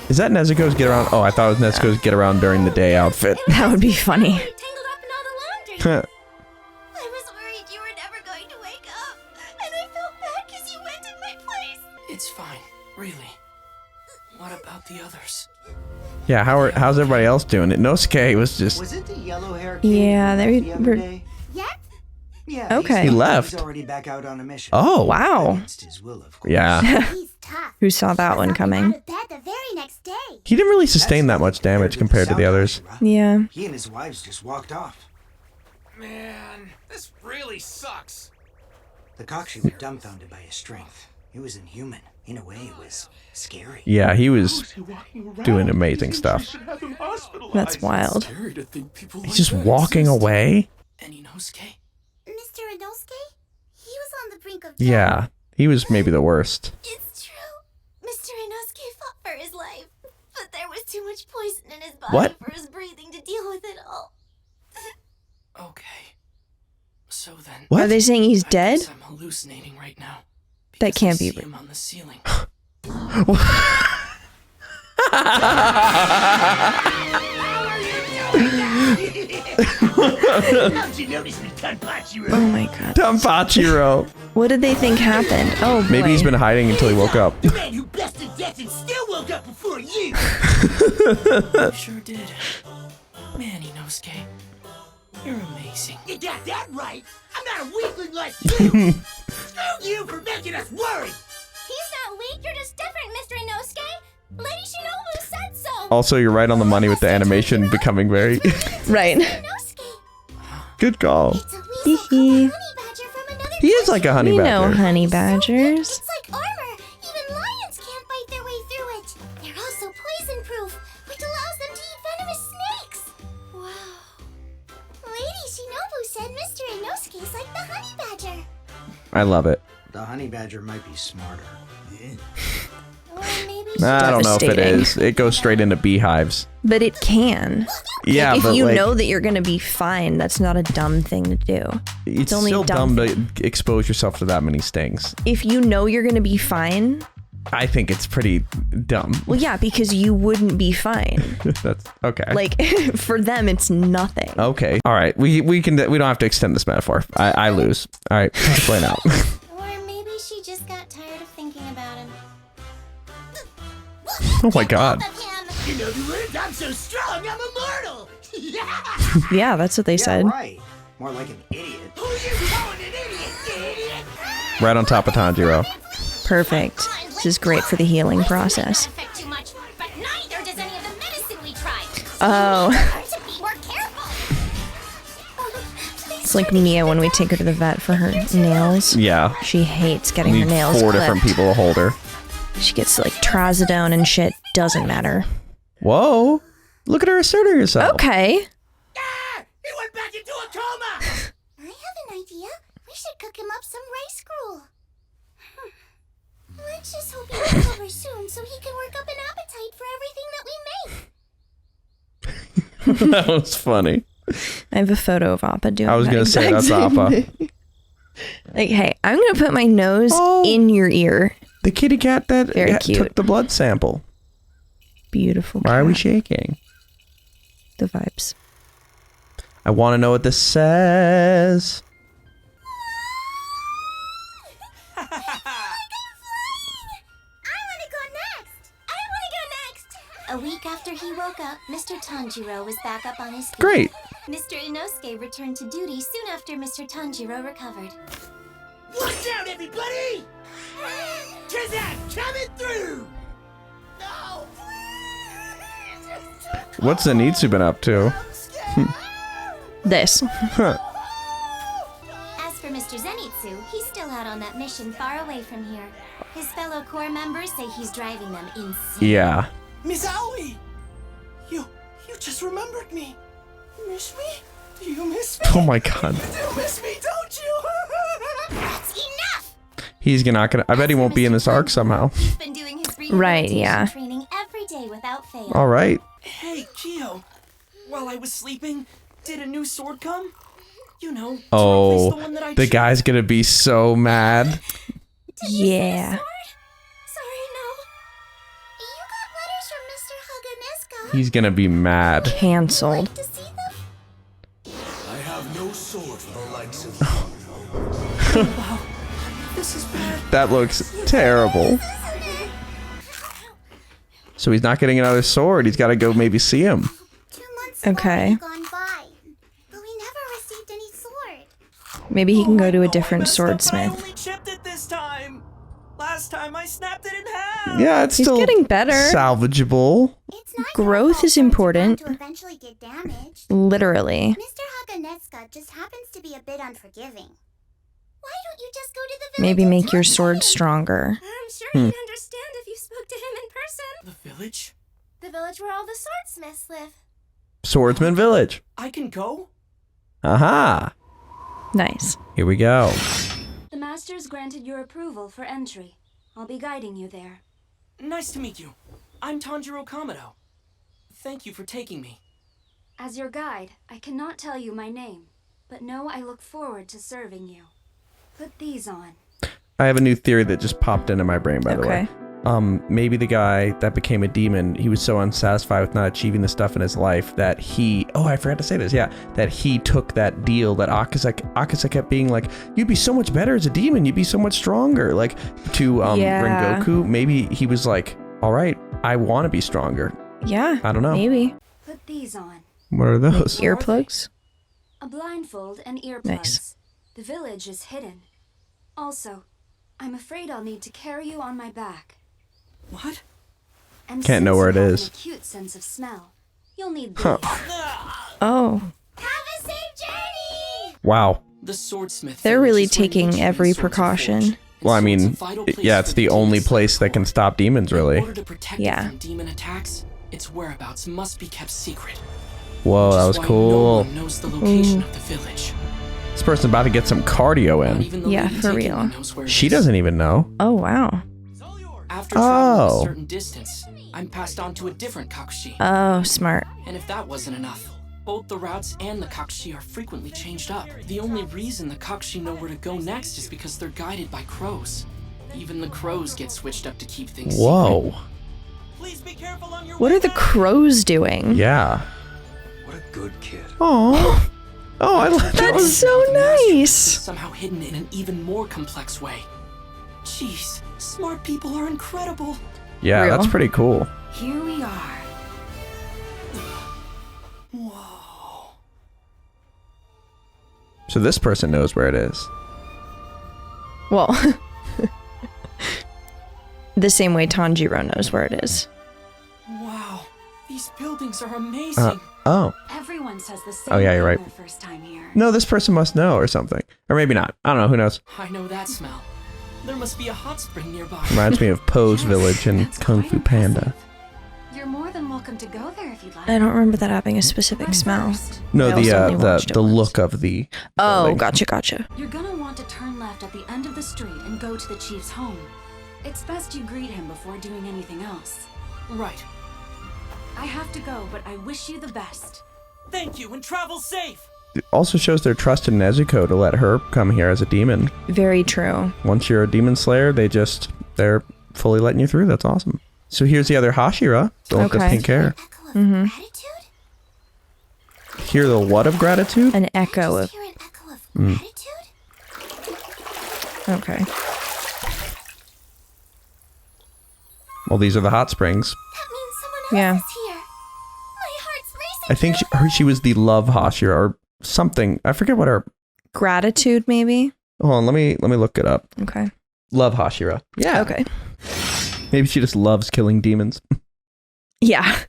Is that Nezuko's get around? Oh, I thought it was Nezuko's get around during the day outfit. That would be funny. Tangled up in all the laundry. I was worried you were never going to wake up, and I felt bad because you went in my place. It's fine, really. What about the others? Yeah, how's everybody else doing? Inosuke was just... Was it the yellow hair Yeah, they the other were... day? Yep. Yeah. Okay. He left. He's already back out on a mission. Oh. Wow. Against his will, of course. Yeah. He's tough. Who saw that one coming? Out of bed the very next day. He didn't really sustain that much damage compared to the others. Yeah. He and his wives just walked off. Man, this really sucks. The Kakashi were dumbfounded by his strength. It was inhuman. In a way, it was scary. Yeah, he was doing amazing stuff. That's wild. Scary to think people He's like just that walking exist. away. And Inosuke? Mr. Inosuke? He was on the brink of death. Yeah, he was maybe the worst. It's true. Mr. Inosuke fought for his life, but there was too much poison in his body What? for his breathing to deal with it all. Okay. So then... What? Are they saying he's I dead? guess I'm hallucinating right now. That because can't I be see him on the ceiling. Don't you notice me, Tanjiro? Oh my god. Tanjiro. What did they think happened? Oh, boy. Maybe he's been hiding until he woke up. The man who bested death and still woke up before you. You sure did. Man, Inosuke, you're amazing. You got that right. I'm not a weakling like you. Screw you for making us worry. He's not weak, you're just different, Mr. Inosuke. Lady Shinobu said so. Also, you're right on the money with the animation becoming very... Right. Good call. Hee. He is like a honey We badger. know honey badgers. It's like armor. Even lions can't fight their way through it. They're also poison-proof, which allows them to eat venomous snakes. Wow. Lady Shinobu said Mr. Inosuke's like the honey badger. I love it. The honey badger might be smarter. Or maybe I don't know if it Devastating. is. It goes straight into beehives. But it can. Yeah, If but you like, know that you're going to be fine, that's not a dumb thing to do. it's only still dumb dumb to expose yourself to that many stings. If you know you're going to be fine, I think it's pretty dumb. well, yeah, because you wouldn't be fine. That's okay. Like, for them, it's nothing. Okay. All right. We don't have to extend this metaphor. I lose. All right. Explain out. Or maybe she just got tired of thinking about him. Oh my god. You know the words, I'm so strong, I'm immortal. Yeah, that's what they said. Right. More like an idiot. Who are you calling an idiot, you idiot? Right on top of Tanjiro. Perfect. This is great for the healing process. Affect too much, but neither does any of the medicine we tried. Oh. To be more careful. It's like Mia when we take her to the vet for her nails. Yeah. She hates getting Need her nails 4 clipped. different people to hold her. She gets like trazodone and shit. Doesn't matter. Whoa. Look at her asserting herself. Okay. He went back into a coma. I have an idea. We should cook him up some rice gruel. Let's just hope he recovers soon so he can work up an appetite for everything that we make. That was funny. I have a photo of Appa doing I was that going to say exact that's same Appa. thing. Like, hey, I'm going to put my nose in your ear. The kitty cat that Very cute. took the blood sample. Beautiful Why are we cat. shaking? The vibes. I want to know what this says. A week after he woke up, Mr. Tanjiro was back up on his feet. Great. Mr. Inosuke returned to duty soon after Mr. Tanjiro recovered. Watch out, everybody! Kazak coming through! No! What's Zenitsu been up to? This. As for Mr. Zenitsu, he's still out on that mission far away from here. His fellow corps members say he's driving them insane. Yeah. Miss Aoi! You just remembered me. Miss me? Do you miss me? Oh my god. You do miss me, don't you? That's enough! He's not gonna. I bet he won't be in this arc somehow. He's been doing his Right, yeah. training every day without fail. All right. Hey, Kyo. While I was sleeping, did a new sword come? You know, to replace Oh, the one that I the guy's gonna be so mad. Yeah. Sorry, no. You got letters from Mr. Haganeska. He's gonna be mad. Cancelled. To see them? I have no sword for the likes of This is bad. That looks terrible. So he's not getting another sword. He's got to go maybe see him. 2 months Okay. gone by, but we never received any sword. Maybe he can go to a I different messed up. I swordsmith. only chipped it this time. Last time I snapped it in half. Yeah, it's He's still getting better. salvageable. It's not Growth is important. to eventually get damaged. Literally. Mr. Haganeska just happens to be a bit unforgiving. Why don't you just go to the village Maybe and make talk your to sword him? stronger. I'm sure he'd understand if you spoke to him in person. The village? The village where all the swordsmiths live. Swordsman Village. I can go? Aha. Nice. Here we go. The Masters granted your approval for entry. I'll be guiding you there. Nice to meet you. I'm Tanjiro Kamado. Thank you for taking me. As your guide, I cannot tell you my name, but know I look forward to serving you. Put these on. I have a new theory that just popped into my brain, by the way. Okay. maybe the guy that became a demon, he was so unsatisfied with not achieving the stuff in his life that he, I forgot to say this, that he took that deal that Akaza kept being like, you'd be so much better as a demon, you'd be so much stronger, like, to Rengoku. Maybe he was like, all right, I want to be stronger. Yeah, I don't know. Maybe. Put these on. What are those? Earplugs? A blindfold and earplugs. Nice. The village is hidden. Also, I'm afraid I'll need to carry you on my back. What? And Can't know where it since you have is. an acute sense of smell, you'll need these. Oh. Have a safe journey! Wow. The Swordsmith. They're really taking every precaution. Well, I mean, it's the only place that can stop demons, really. In order to protect it from demon attacks, its whereabouts must be kept secret. Whoa, that was cool. No one knows the location of the village. This person's about to get some cardio in. Yeah, for real. She doesn't even know. Oh, wow. After traveling a certain distance, I'm passed on to a different Kakushi. Oh, smart. And if that wasn't enough, both the routes and the Kakushi are frequently changed up. The only reason the Kakushi know where to go next is because they're guided by crows. Even the crows get switched up to keep things Whoa. secret. Please be careful on your What are the crows doing? Yeah. What a good kid. Oh. Oh, I love that. That's so nice. Somehow hidden in an even more complex way. Jeez, smart people are incredible. Yeah, that's pretty cool. Here we are. Whoa. So this person knows where it is. Well, the same way Tanjiro knows where it is. Wow, these buildings are amazing. Oh. Everyone says the same Oh, yeah, you're thing right. their first time here. No, this person must know or something. Or maybe not. I don't know. Who knows? I know that smell. There must be a hot spring nearby. Reminds me of Poe's Village and Kung Fu Panda. You're more than welcome to go there if you'd like. I don't remember that having a specific smell. No, I also only watched it the once. look of the Oh, building. gotcha. You're gonna want to turn left at the end of the street and go to the chief's home. It's best you greet him before doing anything else. Right. I have to go, but I wish you the best. Thank you, and travel safe. It also shows their trust in Nezuko to let her come here as a demon. Very true. Once you're a demon slayer, they're fully letting you through. That's awesome. So here's the other Hashira, the one with the pink hair. Mm-hmm. Hear the what of gratitude? An echo of. Okay. Well, these are the hot springs. Yeah. I think she was the love Hashira or something. I forget what her. Gratitude, maybe? Hold on, let me look it up. Okay. Love Hashira. Yeah. Okay. Maybe she just loves killing demons. Yeah.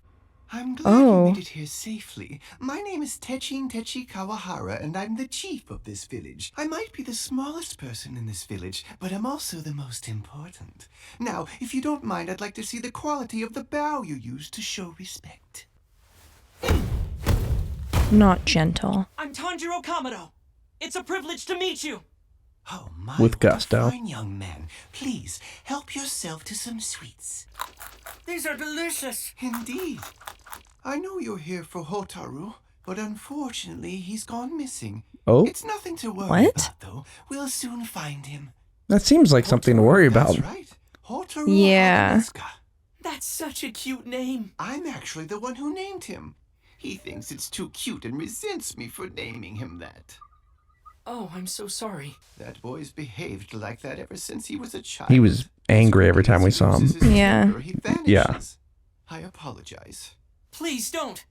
I'm glad you made it here safely. My name is Techin Techi Kawahara, and I'm the chief of this village. I might be the smallest person in this village, but I'm also the most important. Now, if you don't mind, I'd like to see the quality of the bow you use to show respect. Not gentle. I'm Tanjiro Kamado. It's a privilege to meet you. Oh my, With gusto. fine young man. Please, help yourself to some sweets. These are delicious. Indeed. I know you're here for Hotaru, but unfortunately he's gone missing. Oh? It's nothing to worry What? about, though. We'll soon find him. That seems like something to worry about. That's right. Hotaru Yeah. Hagamatsuka. That's such a cute name. I'm actually the one who named him. He thinks it's too cute and resents me for naming him that. Oh, I'm so sorry. That boy's behaved like that ever since he was a child. He was angry every time we saw him. Yeah. He vanishes. Yeah. I apologize. Please don't.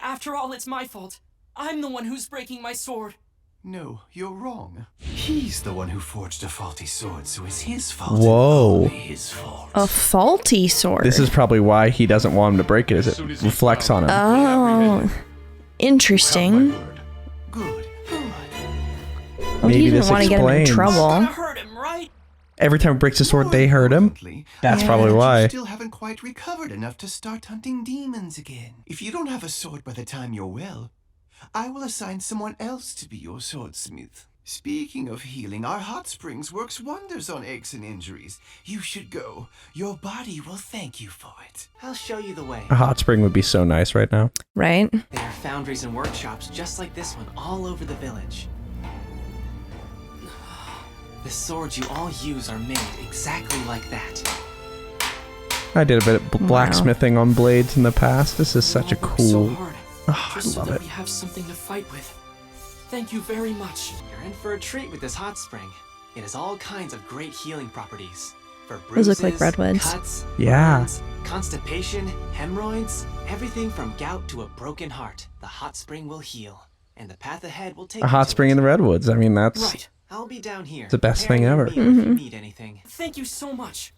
After all, it's my fault. I'm the one who's breaking my sword. No, you're wrong. He's the one who forged a faulty sword, so it's his fault. Whoa. Only his fault. A faulty sword. This is probably why he doesn't want him to break it, as it reflects on him. Oh. Interesting. Good. Well, he Maybe didn't this want to get him in explains. trouble. Hurt him, right? Every time he breaks his sword, they hurt him. That's I probably heard why. You still haven't quite recovered enough to start hunting demons again. If you don't have a sword by the time you're well, I will assign someone else to be your swordsmith. Speaking of healing, our hot springs works wonders on aches and injuries. You should go. Your body will thank you for it. I'll show you the way. A hot spring would be so nice right now. Right? There are foundries and workshops just like this one all over the village. The swords you all use are made exactly like that. I did a bit of blacksmithing on blades in the past. This is such a cool. So hard, I just so love that it. we have something to fight with. Thank you very much. You're in for a treat with this hot spring. It has all kinds of great healing properties. For Those bruises, look like redwoods. cuts, Yeah. burns, constipation, hemorrhoids, everything from gout to a broken heart. The hot spring will heal, and the path ahead will take A you hot to spring it. in the redwoods. I mean, that's Right. I'll be down here. the best thing preparing ever. your meal if you need anything. Thank you so much.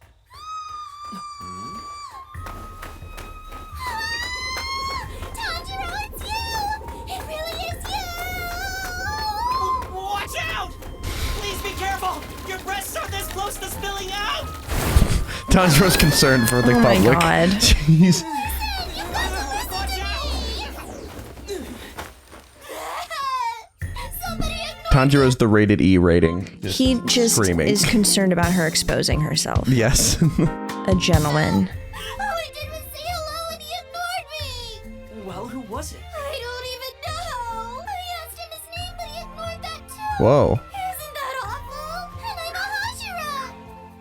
Tanjiro, it's you! It really is you! Watch out! Please be careful! Your breasts are this close to spilling out! Tanjiro's concerned for the Oh my public. God. Jeez. Tanjiro's the rated E rating. He just screaming. is concerned about her exposing herself. Yes. A gentleman. Well, who was it? I don't even know! I asked him his name, but he ignored that too! Whoa. Isn't that awful? And I'm a Hashira!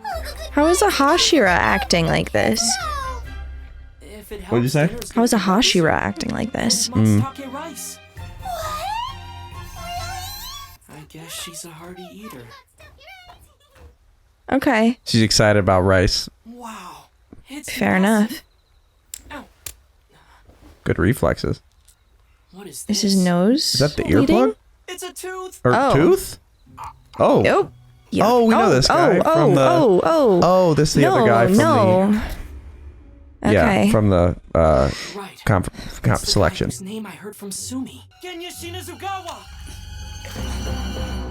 Oh, the good How is a Hashira acting like this? If it What did you say? How is a Hashira acting like this? Matsutake rice. I guess she's a hearty eater. Okay. She's excited about rice. Wow. It's Fair enough. Good reflexes. What is Is his nose? Is that the bleeding? earplug? It's a tooth. Or Oh. tooth? Oh. Nope. Yeah. Oh, we know this guy from the. Oh, this is the other guy from the. Yeah, Okay. from the comp selection. Whose name I heard from Sumi. Genya Shinazugawa!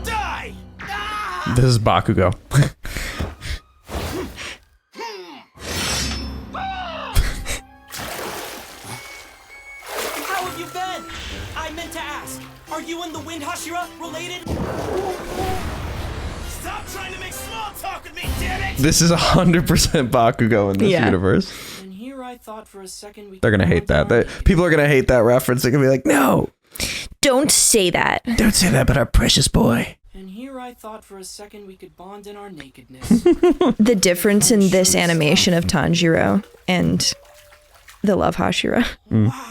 Die! This is Bakugo. How have you been? I meant to ask, are you and the Wind Hashira related? Stop trying to make small talk with me, damn it! This is 100% Bakugo in this Yeah. universe. And here I thought for a second we They're gonna hate that. People are gonna hate that reference. They're gonna be like, "No, Don't say that. don't say that about our precious boy." And here I thought for a second we could bond in our nakedness. The difference in this animation of Tanjiro and the Love Hashira.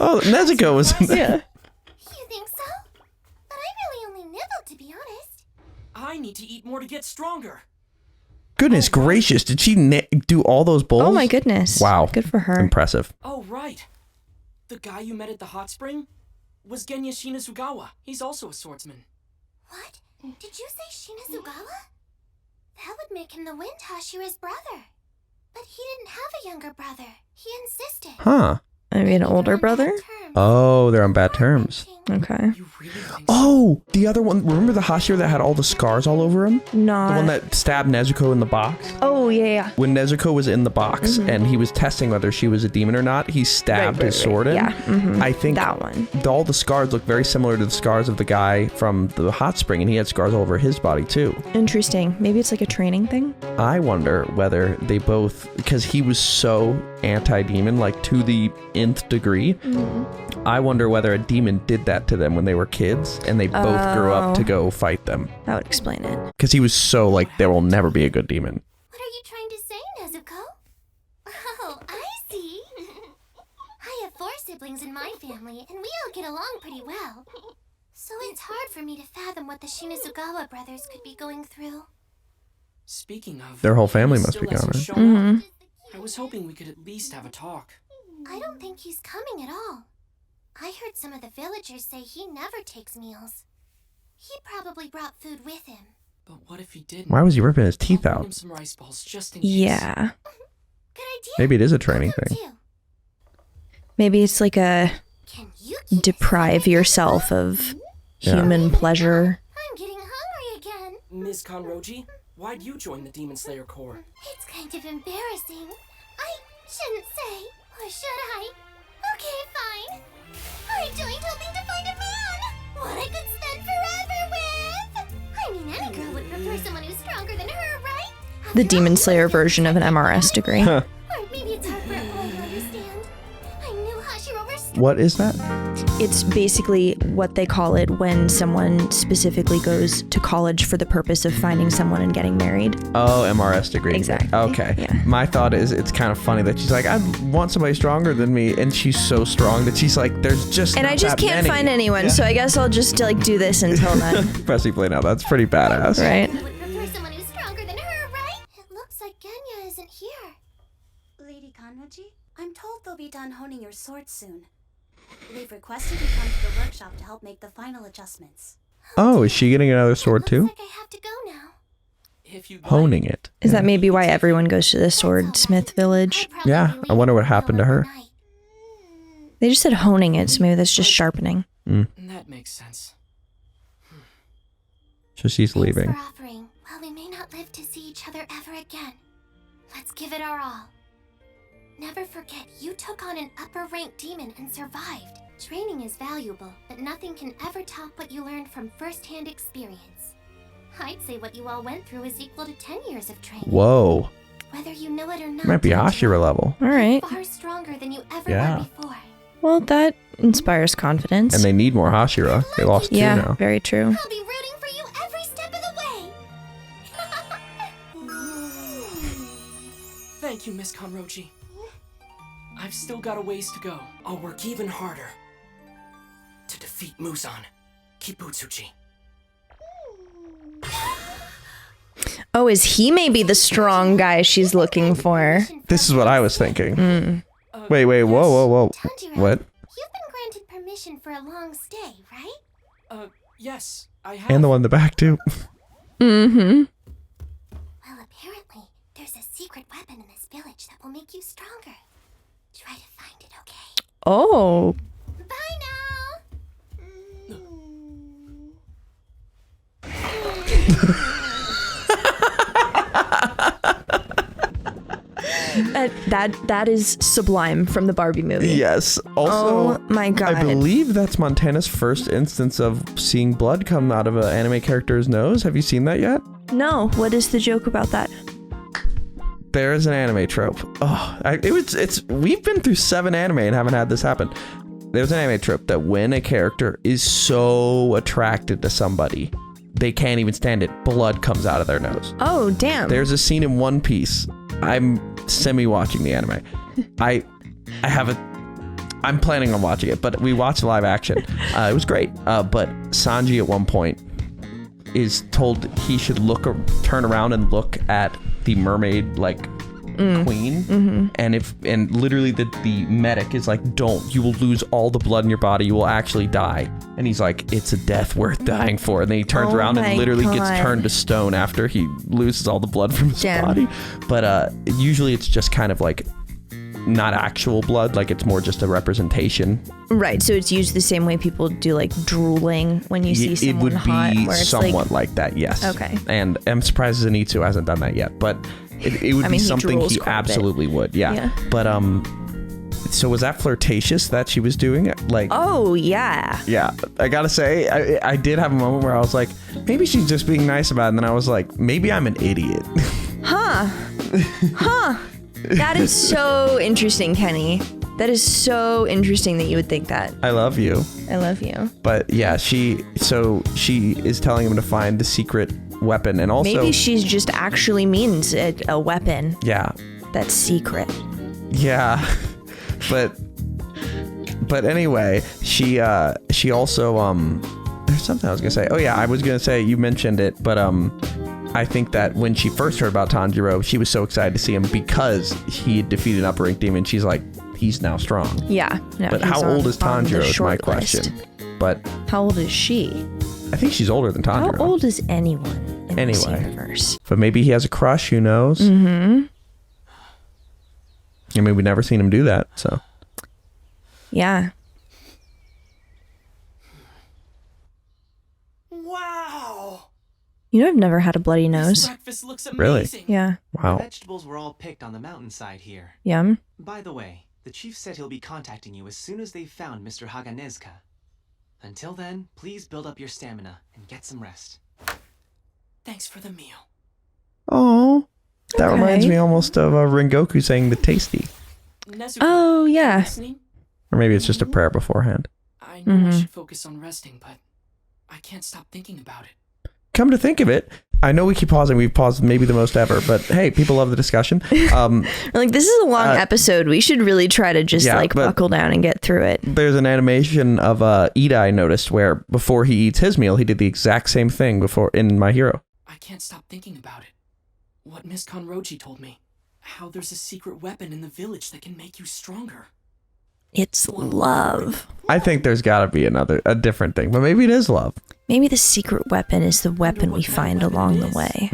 Oh, Nezuko was in there. Yeah. You think so? But I really only nibbled, to be honest. I need to eat more to get stronger. Goodness gracious, did she do all those bowls? Oh my goodness. Wow. Good for her. Impressive. Oh, right. The guy you met at the hot spring was Genya Shinazugawa. He's also a swordsman. What? Did you say Shinazugawa? That would make him the Wind Hashira's brother. But he didn't have a younger brother. He insisted. Huh. I mean, an older brother? Oh, they're on bad terms. Okay. Oh, the other one. Remember the Hashira that had all the scars all over him? No. The one that stabbed Nezuko in the box? Oh, yeah. When Nezuko was in the box and he was testing whether she was a demon or not, he stabbed his sword in. Yeah. I think that one. All the scars look very similar to the scars of the guy from the hot spring, and he had scars all over his body too. Interesting. Maybe it's like a training thing? I wonder whether they both, because he was so anti-demon, like to the nth degree, I wonder whether a demon did that to them when they were kids and they both grew up to go fight them. That would explain it. Because he was so like, there will never be a good demon. What are you trying to say, Nezuko? Oh, I see. I have 4 siblings in my family, and we all get along pretty well. So it's hard for me to fathom what the Shinazugawa brothers could be going through. Speaking of, Their whole family he must be still hasn't gone, shown up. I was hoping we could at least have a talk. I don't think he's coming at all. I heard some of the villagers say he never takes meals. He probably brought food with him. But what if he didn't? Why was he ripping his teeth I'll out? bring him some rice balls just in case. Yeah. Maybe it is a training thing. Maybe it's like a deprive yourself of human pleasure. I'm getting hungry again. Ms. Kanroji, why'd you join the Demon Slayer Corps? It's kind of embarrassing. I shouldn't say, or should I? Okay, fine. I joined hoping to find a man. One I could spend forever with. I mean, any girl would prefer someone who's stronger than her, right? The Demon Slayer version of an MRS degree. Or maybe it's hard for a boy to understand. I knew Hashira were What is that? It's basically what they call it when someone specifically goes to college for the purpose of finding someone and getting married. Oh, MRS degree. Exactly. Okay. Yeah. My thought is it's kind of funny that she's like, I want somebody stronger than me, and she's so strong that she's like, there's just And not I just that can't many. find anyone, so I guess I'll just like do this until then. Pressy play now. That's pretty badass. Right. Prefer someone who's stronger than her, right? It looks like Genya isn't here. Lady Kanroji, I'm told they'll be done honing your sword soon. They've requested you come to the workshop to help make the final adjustments. Oh, is she getting another sword too? I have to go now. If you Honing it. Is that maybe why everyone goes to the Swordsmith village? Yeah, I wonder what happened to her. They just said honing it, so maybe that's just sharpening. That makes sense. So she's leaving. For offering. While we may not live to see each other ever again, let's give it our all. Never forget, you took on an upper-ranked demon and survived. Training is valuable, but nothing can ever top what you learned from first-hand experience. I'd say what you all went through is equal to 10 years of training. Whoa. Whether you know it or not, Might be Hashira level. All right. far stronger than you ever Yeah. were before. Well, that inspires confidence. And they need more Hashira. They lost two Yeah, now. very true. I'll be rooting for you every step of the way. Thank you, Miss Kanroji. I've still got a ways to go. I'll work even harder to defeat Muzan, Kibutsuji. Oh, is he maybe the strong guy she's looking for? This is what I was thinking. Wait, whoa. What? You've been granted permission for a long stay, right? Yes, I have. And the one in the back too. Mm-hmm. Well, apparently, there's a secret weapon in this village that will make you stronger. Try to find it, okay? Oh. Bye That is sublime from the Barbie movie. Yes. Also, oh my god. I believe that's Montana's first instance of seeing blood come out of an anime character's nose. Have you seen that yet? No. What is the joke about that? There is an anime trope. Oh, we've been through 7 anime and haven't had this happen. There's an anime trope that when a character is so attracted to somebody, they can't even stand it. Blood comes out of their nose. Oh, damn. There's a scene in One Piece. I'm semi-watching the anime. I'm planning on watching it, but we watched live action. It was great. But Sanji at one point is told he should turn around and look at the mermaid queen, and literally the medic is like, don't, you will lose all the blood in your body, you will actually die. And he's like, it's a death worth dying for. And then he turns around and literally gets turned to stone after he loses all the blood from his body. But usually it's just kind of like not actual blood, like it's more just a representation. Right, so it's used the same way people do like drooling when you see someone hot. It would be where it's somewhat like that, yes. Okay. And I'm surprised Zenitsu hasn't done that yet, but it would be something he absolutely would, yeah. But so was that flirtatious that she was doing? Like, oh yeah. Yeah, I gotta say, I did have a moment where I was like, maybe she's just being nice about it, and then I was like, maybe I'm an idiot. Huh. That is so interesting, Kenny. That is so interesting that you would think that. I love you. I love you. But yeah, she is telling him to find the secret weapon, and also maybe she's just actually means a weapon. Yeah. That's secret. Yeah. But anyway, she also there's something I was gonna say. Oh yeah, I was gonna say, you mentioned it, but I think that when she first heard about Tanjiro, she was so excited to see him because he had defeated an upper rank demon. She's like, he's now strong. Yeah. No, but how old is Tanjiro is my question. But how old is she? I think she's older than Tanjiro. How old is anyone in this universe? But maybe he has a crush, who knows? Mm-hmm. I mean, we've never seen him do that, so. Yeah. Wow. You know, I've never had a bloody nose. Breakfast looks Really? amazing. Yeah. Wow. The vegetables were all picked on the mountainside here. Yum. By the way, the chief said he'll be contacting you as soon as they've found Mr. Haganezka. Until then, please build up your stamina and get some rest. Thanks for the meal. Oh, that reminds me almost of Rengoku saying the tasty. Nezuko, oh, yeah. Or maybe it's just a prayer beforehand. I I know I should focus on resting, but I can't stop thinking about it. Come to think of it, I know we keep pausing. We've paused maybe the most ever, but hey, people love the discussion. Like, this is a long episode. We should really try to just buckle down and get through it. There's an animation of Ida I noticed where before he eats his meal, he did the exact same thing before in My Hero. I can't stop thinking about it. What Miss Konroji told me. How there's a secret weapon in the village that can make you stronger. It's love. I think there's got to be a different thing, but maybe it is love. Maybe the secret weapon is the weapon we find along the way.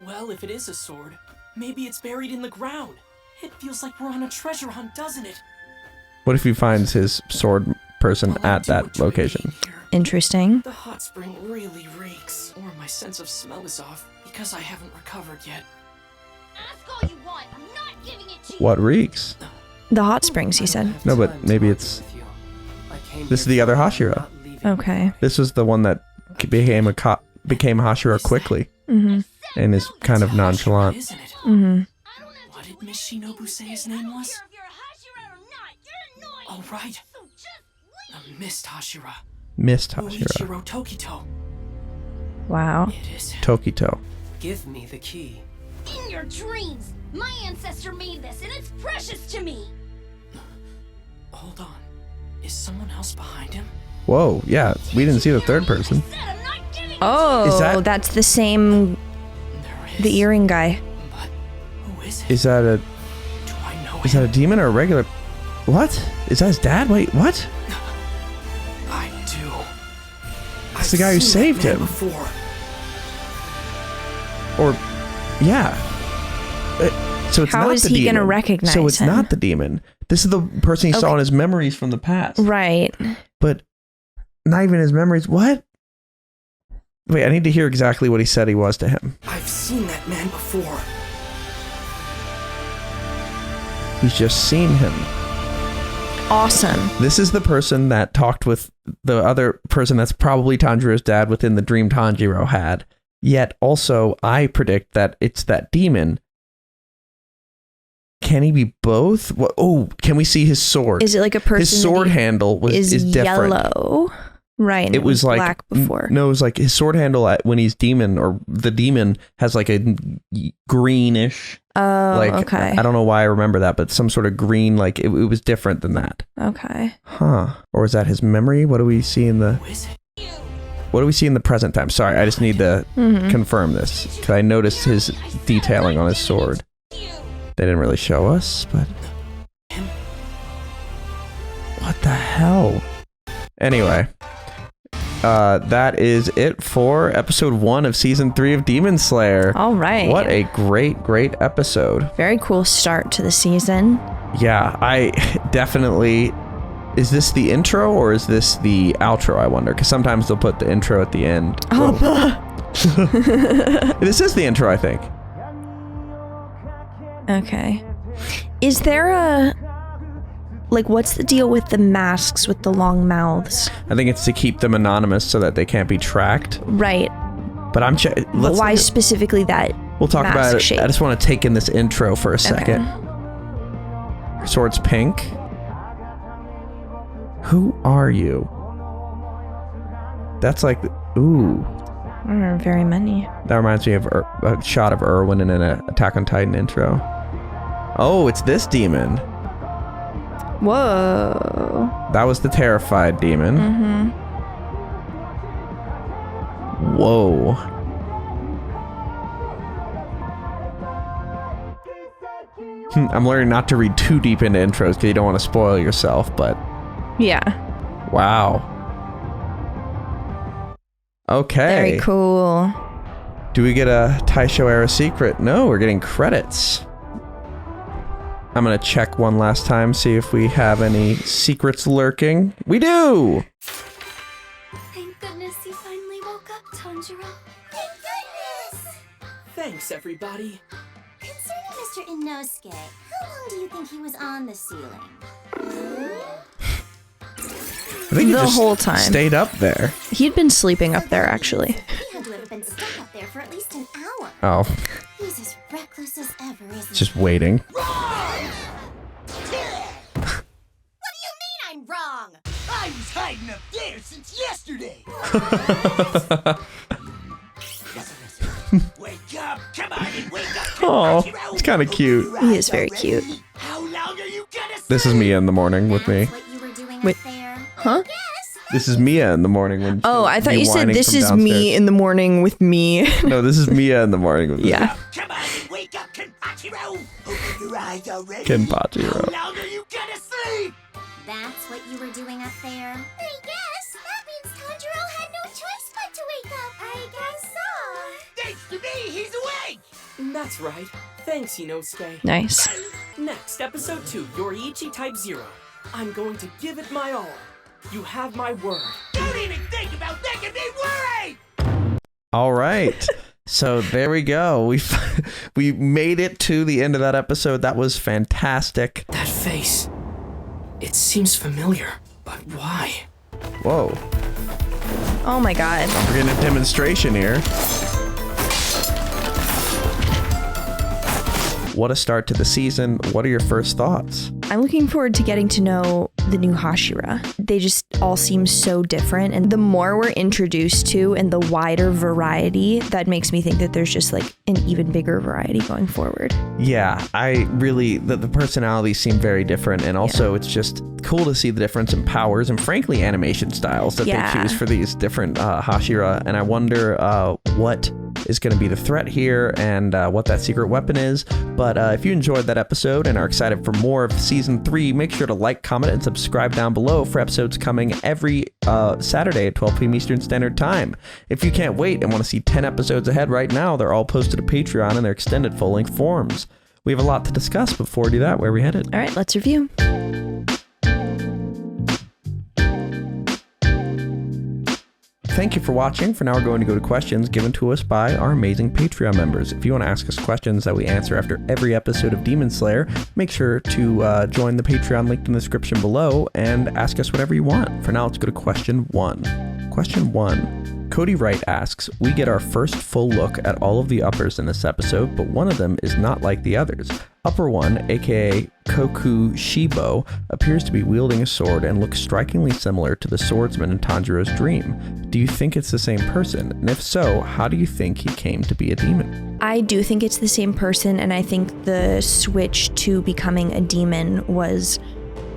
Well, if it is a sword, maybe it's buried in the ground. It feels like we're on a treasure hunt, doesn't it? What if he finds his sword person at that location? Interesting. The hot spring really reeks. Or my sense of smell is off because I haven't recovered yet. Ask all you want. I'm not giving it to you. What reeks? The hot springs, he said. No, but maybe it's... This is the other Hashira. Okay. This was the one that became Hashira quickly. And is kind of nonchalant. What did Miss Shinobu say his name was? Oh, right. The Mist Hashira. Mist Hashira. Uichiro Tokito. Wow. It is him. Tokito. Give me the key. In your dreams! My ancestor made this, and it's precious to me! Hold on. Is someone else behind him? Whoa, yeah. We didn't see the third person. Oh, that's the same... The earring guy. But who is it? Is that a... Do I know Is him? that a demon or a regular... What? Is that his dad? Wait, what? I do. It's the guy who saved him. Before. Or... Yeah. So it's How not is the he demon. gonna recognize So it's him? not the demon. This is the person he saw in his memories from the past. Right. But not even his memories. What? Wait, I need to hear exactly what he said he was to him. I've seen that man before. He's just seen him. Awesome. This is the person that talked with the other person that's probably Tanjiro's dad within the dream Tanjiro had. Yet also, I predict that it's that demon. Can he be both? Oh, can we see his sword? Is it like a person? His sword handle is different. Yellow. Right. It was like black before. No, it was like his sword handle when he's demon, or the demon has like a greenish. Oh, like, okay. I don't know why I remember that, but some sort of green. Like it was different than that. Okay. Huh? Or is that his memory? What do we see in the? What do we see in the present time? Sorry, I just need to confirm this because I noticed his detailing on his sword. They didn't really show us, but what the hell? Anyway, that is it for episode 1 of season 3 of Demon Slayer. All right. What a great episode. Very cool start to the season. Yeah, I definitely... Is this the intro or is this the outro, I wonder? Because sometimes they'll put the intro at the end. This is the intro, I think. Okay. Is there a... Like, what's the deal with the masks with the long mouths? I think it's to keep them anonymous so that they can't be tracked. Right. But I'm... But why specifically that We'll talk about it. shape? I just want to take in this intro for a second. Sword's pink. Who are you? That's like... Ooh. There aren't very many. That reminds me of a shot of Erwin in an Attack on Titan intro. Oh, it's this demon. Whoa. That was the terrified demon. Whoa. I'm learning not to read too deep into intros because you don't want to spoil yourself, but... Yeah. Wow. Okay. Very cool. Do we get a Taisho era secret? No, we're getting credits. I'm gonna check one last time, see if we have any secrets lurking. We do! Thank goodness you finally woke up, Tanjiro. Thank goodness! Thanks, everybody. Concerning Mr. Inosuke, how long do you think he was on the ceiling? I think he The just whole time. stayed up there. He'd been sleeping up there, actually. He had to have been stuck up there for at least an hour. Oh, He's as reckless as ever, isn't he? just waiting. What do you mean I'm wrong? I was hiding up Wake up! Come on and wake up! Oh, it's kind of cute. He is very cute. How long are you gonna This is Mia in the morning with me. Wait, huh? This is Mia in the morning when. Oh, I thought me you said whining this from is me downstairs. in the morning with me. No, this is Mia in the morning with me. Yeah. Come on and wake up, Kenpachiro! Open your eyes already! Kenpachiro. How long are you gonna sleep? That's what you were doing up there? I guess. That means Tanjiro had no choice but to wake up. I guess so. Thanks to me, he's awake! That's right. Thanks, Inosuke. Nice. Next, episode 2, Yoriichi Type 0. I'm going to give it my all. You have my word. Don't even think about making me worry! All right. So there we go. We made it to the end of that episode. That was fantastic. That face. It seems familiar, but why? Whoa. Oh my god. We're getting a demonstration here. What a start to the season. What are your first thoughts? I'm looking forward to getting to know the new Hashira. They just all seem so different, and the more we're introduced to and the wider variety, that makes me think that there's just like an even bigger variety going forward. Yeah, I really, the personalities seem very different, and also it's just cool to see the difference in powers and frankly animation styles that they choose for these different Hashira, and I wonder what is going to be the threat here and what that secret weapon is. But if you enjoyed that episode and are excited for more of season 3, make sure to like, comment, and subscribe down below for episodes coming every Saturday at 12 p.m. Eastern Standard Time. If you can't wait and want to see 10 episodes ahead right now, they're all posted to Patreon in their extended full-length forms. We have a lot to discuss. Before we do that, where are we headed? All right, let's review. Thank you for watching. For now, we're going to go to questions given to us by our amazing Patreon members. If you want to ask us questions that we answer after every episode of Demon Slayer, make sure to join the Patreon linked in the description below and ask us whatever you want. For now, let's go to question 1. Question 1. Cody Wright asks, we get our first full look at all of the uppers in this episode, but one of them is not like the others. Upper 1, aka Koku Shibo, appears to be wielding a sword and looks strikingly similar to the swordsman in Tanjiro's dream. Do you think it's the same person? And if so, how do you think he came to be a demon? I do think it's the same person, and I think the switch to becoming a demon was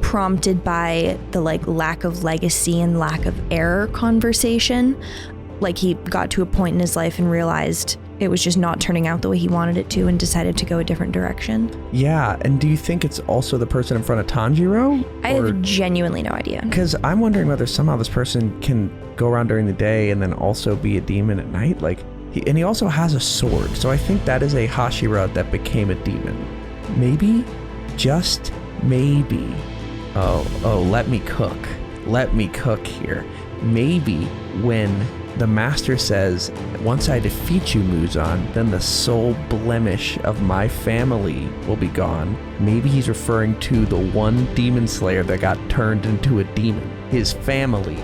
prompted by the lack of legacy and lack of heir conversation. Like, he got to a point in his life and realized it was just not turning out the way he wanted it to and decided to go a different direction. Yeah, and do you think it's also the person in front of Tanjiro? I have genuinely no idea. Because I'm wondering whether somehow this person can go around during the day and then also be a demon at night. He also has a sword, so I think that is a Hashira that became a demon. Maybe? Just maybe. Oh, let me cook. Let me cook here. Maybe when the master says, once I defeat you, Muzan, then the sole blemish of my family will be gone. Maybe he's referring to the one demon slayer that got turned into a demon. His family.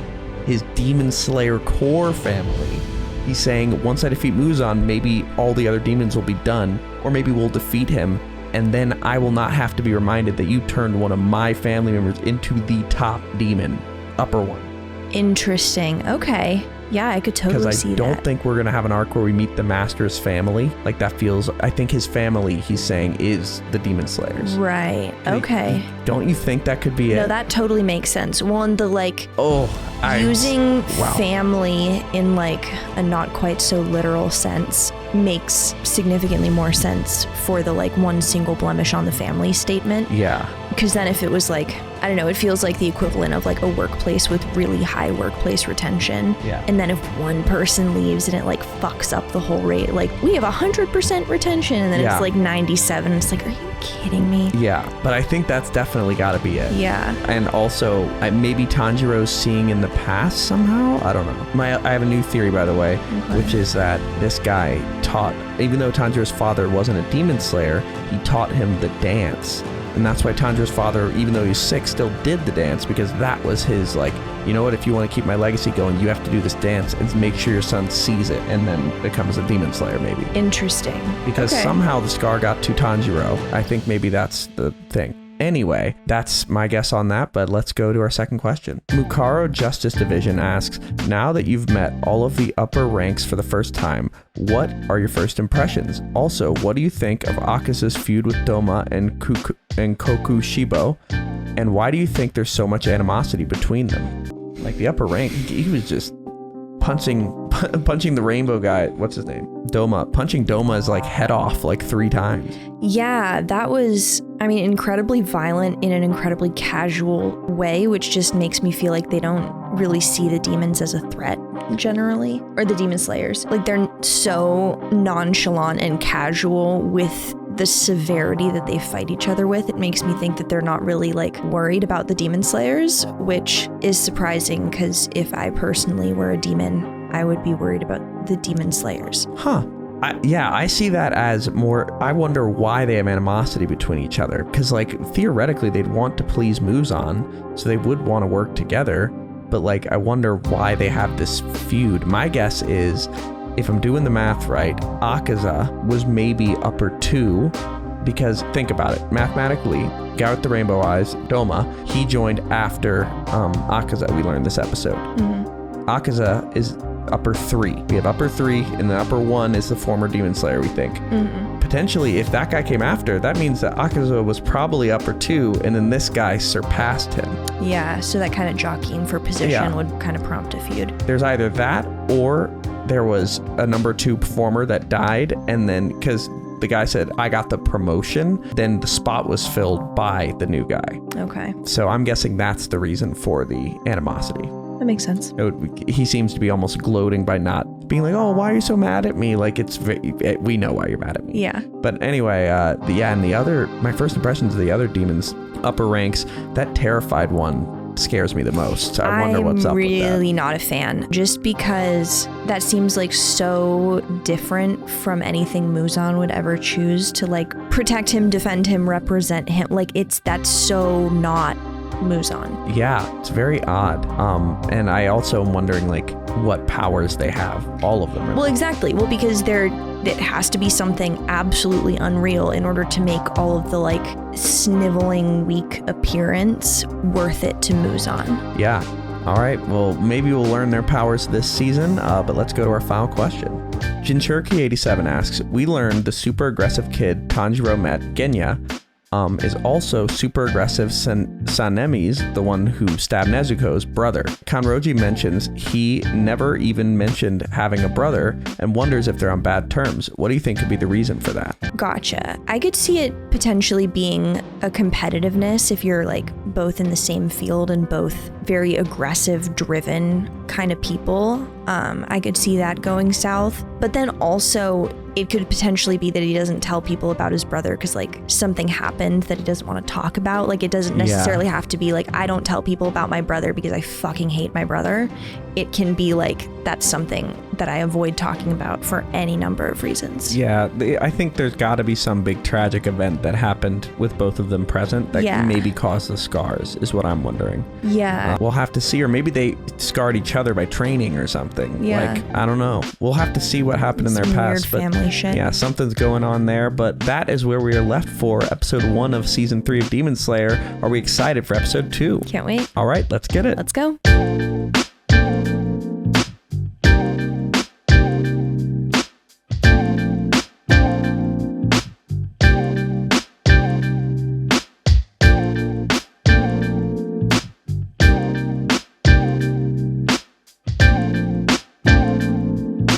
His demon slayer core family. He's saying, once I defeat Muzan, maybe all the other demons will be done, or maybe we'll defeat him, and then I will not have to be reminded that you turned one of my family members into the top demon. Upper 1. Interesting. Okay. Yeah, I could totally see that. Because I don't think we're going to have an arc where we meet the Master's family. Like, that feels... I think his family, he's saying, is the Demon Slayers. Right. Okay. Don't you think that could be it? No, that totally makes sense. One, the, using wow. family in, a not quite so literal sense makes significantly more sense for the, one single blemish on the family statement. Yeah. Because then if it was, I don't know, it feels like the equivalent of, a workplace with really high workplace retention. Yeah. And then if one person leaves and it, fucks up the whole rate, we have 100% retention, and then Yeah. it's, 97. It's are you kidding me? Yeah, but I think that's definitely got to be it. Yeah. And also, maybe Tanjiro's seeing in the past somehow? I don't know. I have a new theory, by the way, which is that this guy taught, even though Tanjiro's father wasn't a demon slayer, he taught him the dance. And that's why Tanjiro's father, even though he's sick, still did the dance, because that was his, you know what, if you want to keep my legacy going, you have to do this dance and make sure your son sees it and then becomes a demon slayer, maybe. Interesting. Because somehow the scar got to Tanjiro. I think maybe that's the thing. anyway, that's my guess on that, but let's go to our second question. Mukaro Justice Division asks, now that you've met all of the upper ranks for the first time, what are your first impressions? Also, what do you think of Akaza's feud with Doma and Kokushibo? And why do you think there's so much animosity between them? Like the upper rank, he was just punching the rainbow guy. What's his name? Doma. Punching Doma's like head off like 3 times. Yeah, that was, I mean, incredibly violent in an incredibly casual way, which just makes me feel like they don't really see the demons as a threat generally, or the demon slayers. Like they're so nonchalant and casual with the severity that they fight each other with. It makes me think that they're not really like worried about the demon slayers, which is surprising because if I personally were a demon, I would be worried about the demon slayers. Huh. I see that as more, I wonder why they have animosity between each other. Because like theoretically they'd want to please Muzan, so they would want to work together. But like, I wonder why they have this feud. My guess is, if I'm doing the math right, Akaza was maybe upper 2, because think about it, mathematically, guy with the rainbow eyes, Doma, he joined after Akaza, we learned this episode. Akaza is upper 3. We have upper 3, and the upper 1 is the former Demon Slayer, we think. Potentially, if that guy came after, that means that Akaza was probably upper 2, and then this guy surpassed him. Yeah, so that kind of jockeying for position would kind of prompt a feud. There's either that, or there was a number 2 performer that died, and then because the guy said, I got the promotion, then the spot was filled by the new guy. Okay. So I'm guessing that's the reason for the animosity. That makes sense. He seems to be almost gloating by not being like, oh, why are you so mad at me? Like, we know why you're mad at me. Yeah. But anyway, and the other, my first impressions of the other demons, upper ranks, that terrified one scares me the most. I wonder what's up with that. I'm really not a fan, just because that seems like so different from anything Muzan would ever choose to like protect him, defend him, represent him. Like that's so not Muzan. Yeah, it's very odd. And I also am wondering like what powers they have. All of them. Really. Well, exactly. Well, because it has to be something absolutely unreal in order to make all of the like sniveling, weak appearance worth it to Muzan. Yeah. All right. Well, maybe we'll learn their powers this season, but let's go to our final question. Jinchuriki87 asks, we learned the super aggressive kid Tanjiro met, Genya, is also super aggressive Sanemi's, the one who stabbed Nezuko's brother. Kanroji mentions he never even mentioned having a brother and wonders if they're on bad terms. What do you think could be the reason for that? Gotcha. I could see it potentially being a competitiveness if you're like both in the same field and both very aggressive, driven kind of people. I could see that going south. But then also it could potentially be that he doesn't tell people about his brother because like something happened that he doesn't want to talk about. Like it doesn't necessarily have to be like, I don't tell people about my brother because I fucking hate my brother. It can be like, that's something that I avoid talking about for any number of reasons. Yeah, I think there's got to be some big tragic event that happened with both of them present that maybe caused the scars, is what I'm wondering. Yeah. We'll have to see, or maybe they scarred each other by training or something. Yeah. Like, I don't know. We'll have to see what happened in their past. Weird family shit. Yeah, something's going on there, but that is where we are left for episode 1 of season 3 of Demon Slayer. Are we excited for episode 2? Can't wait. All right, let's get it. Let's go.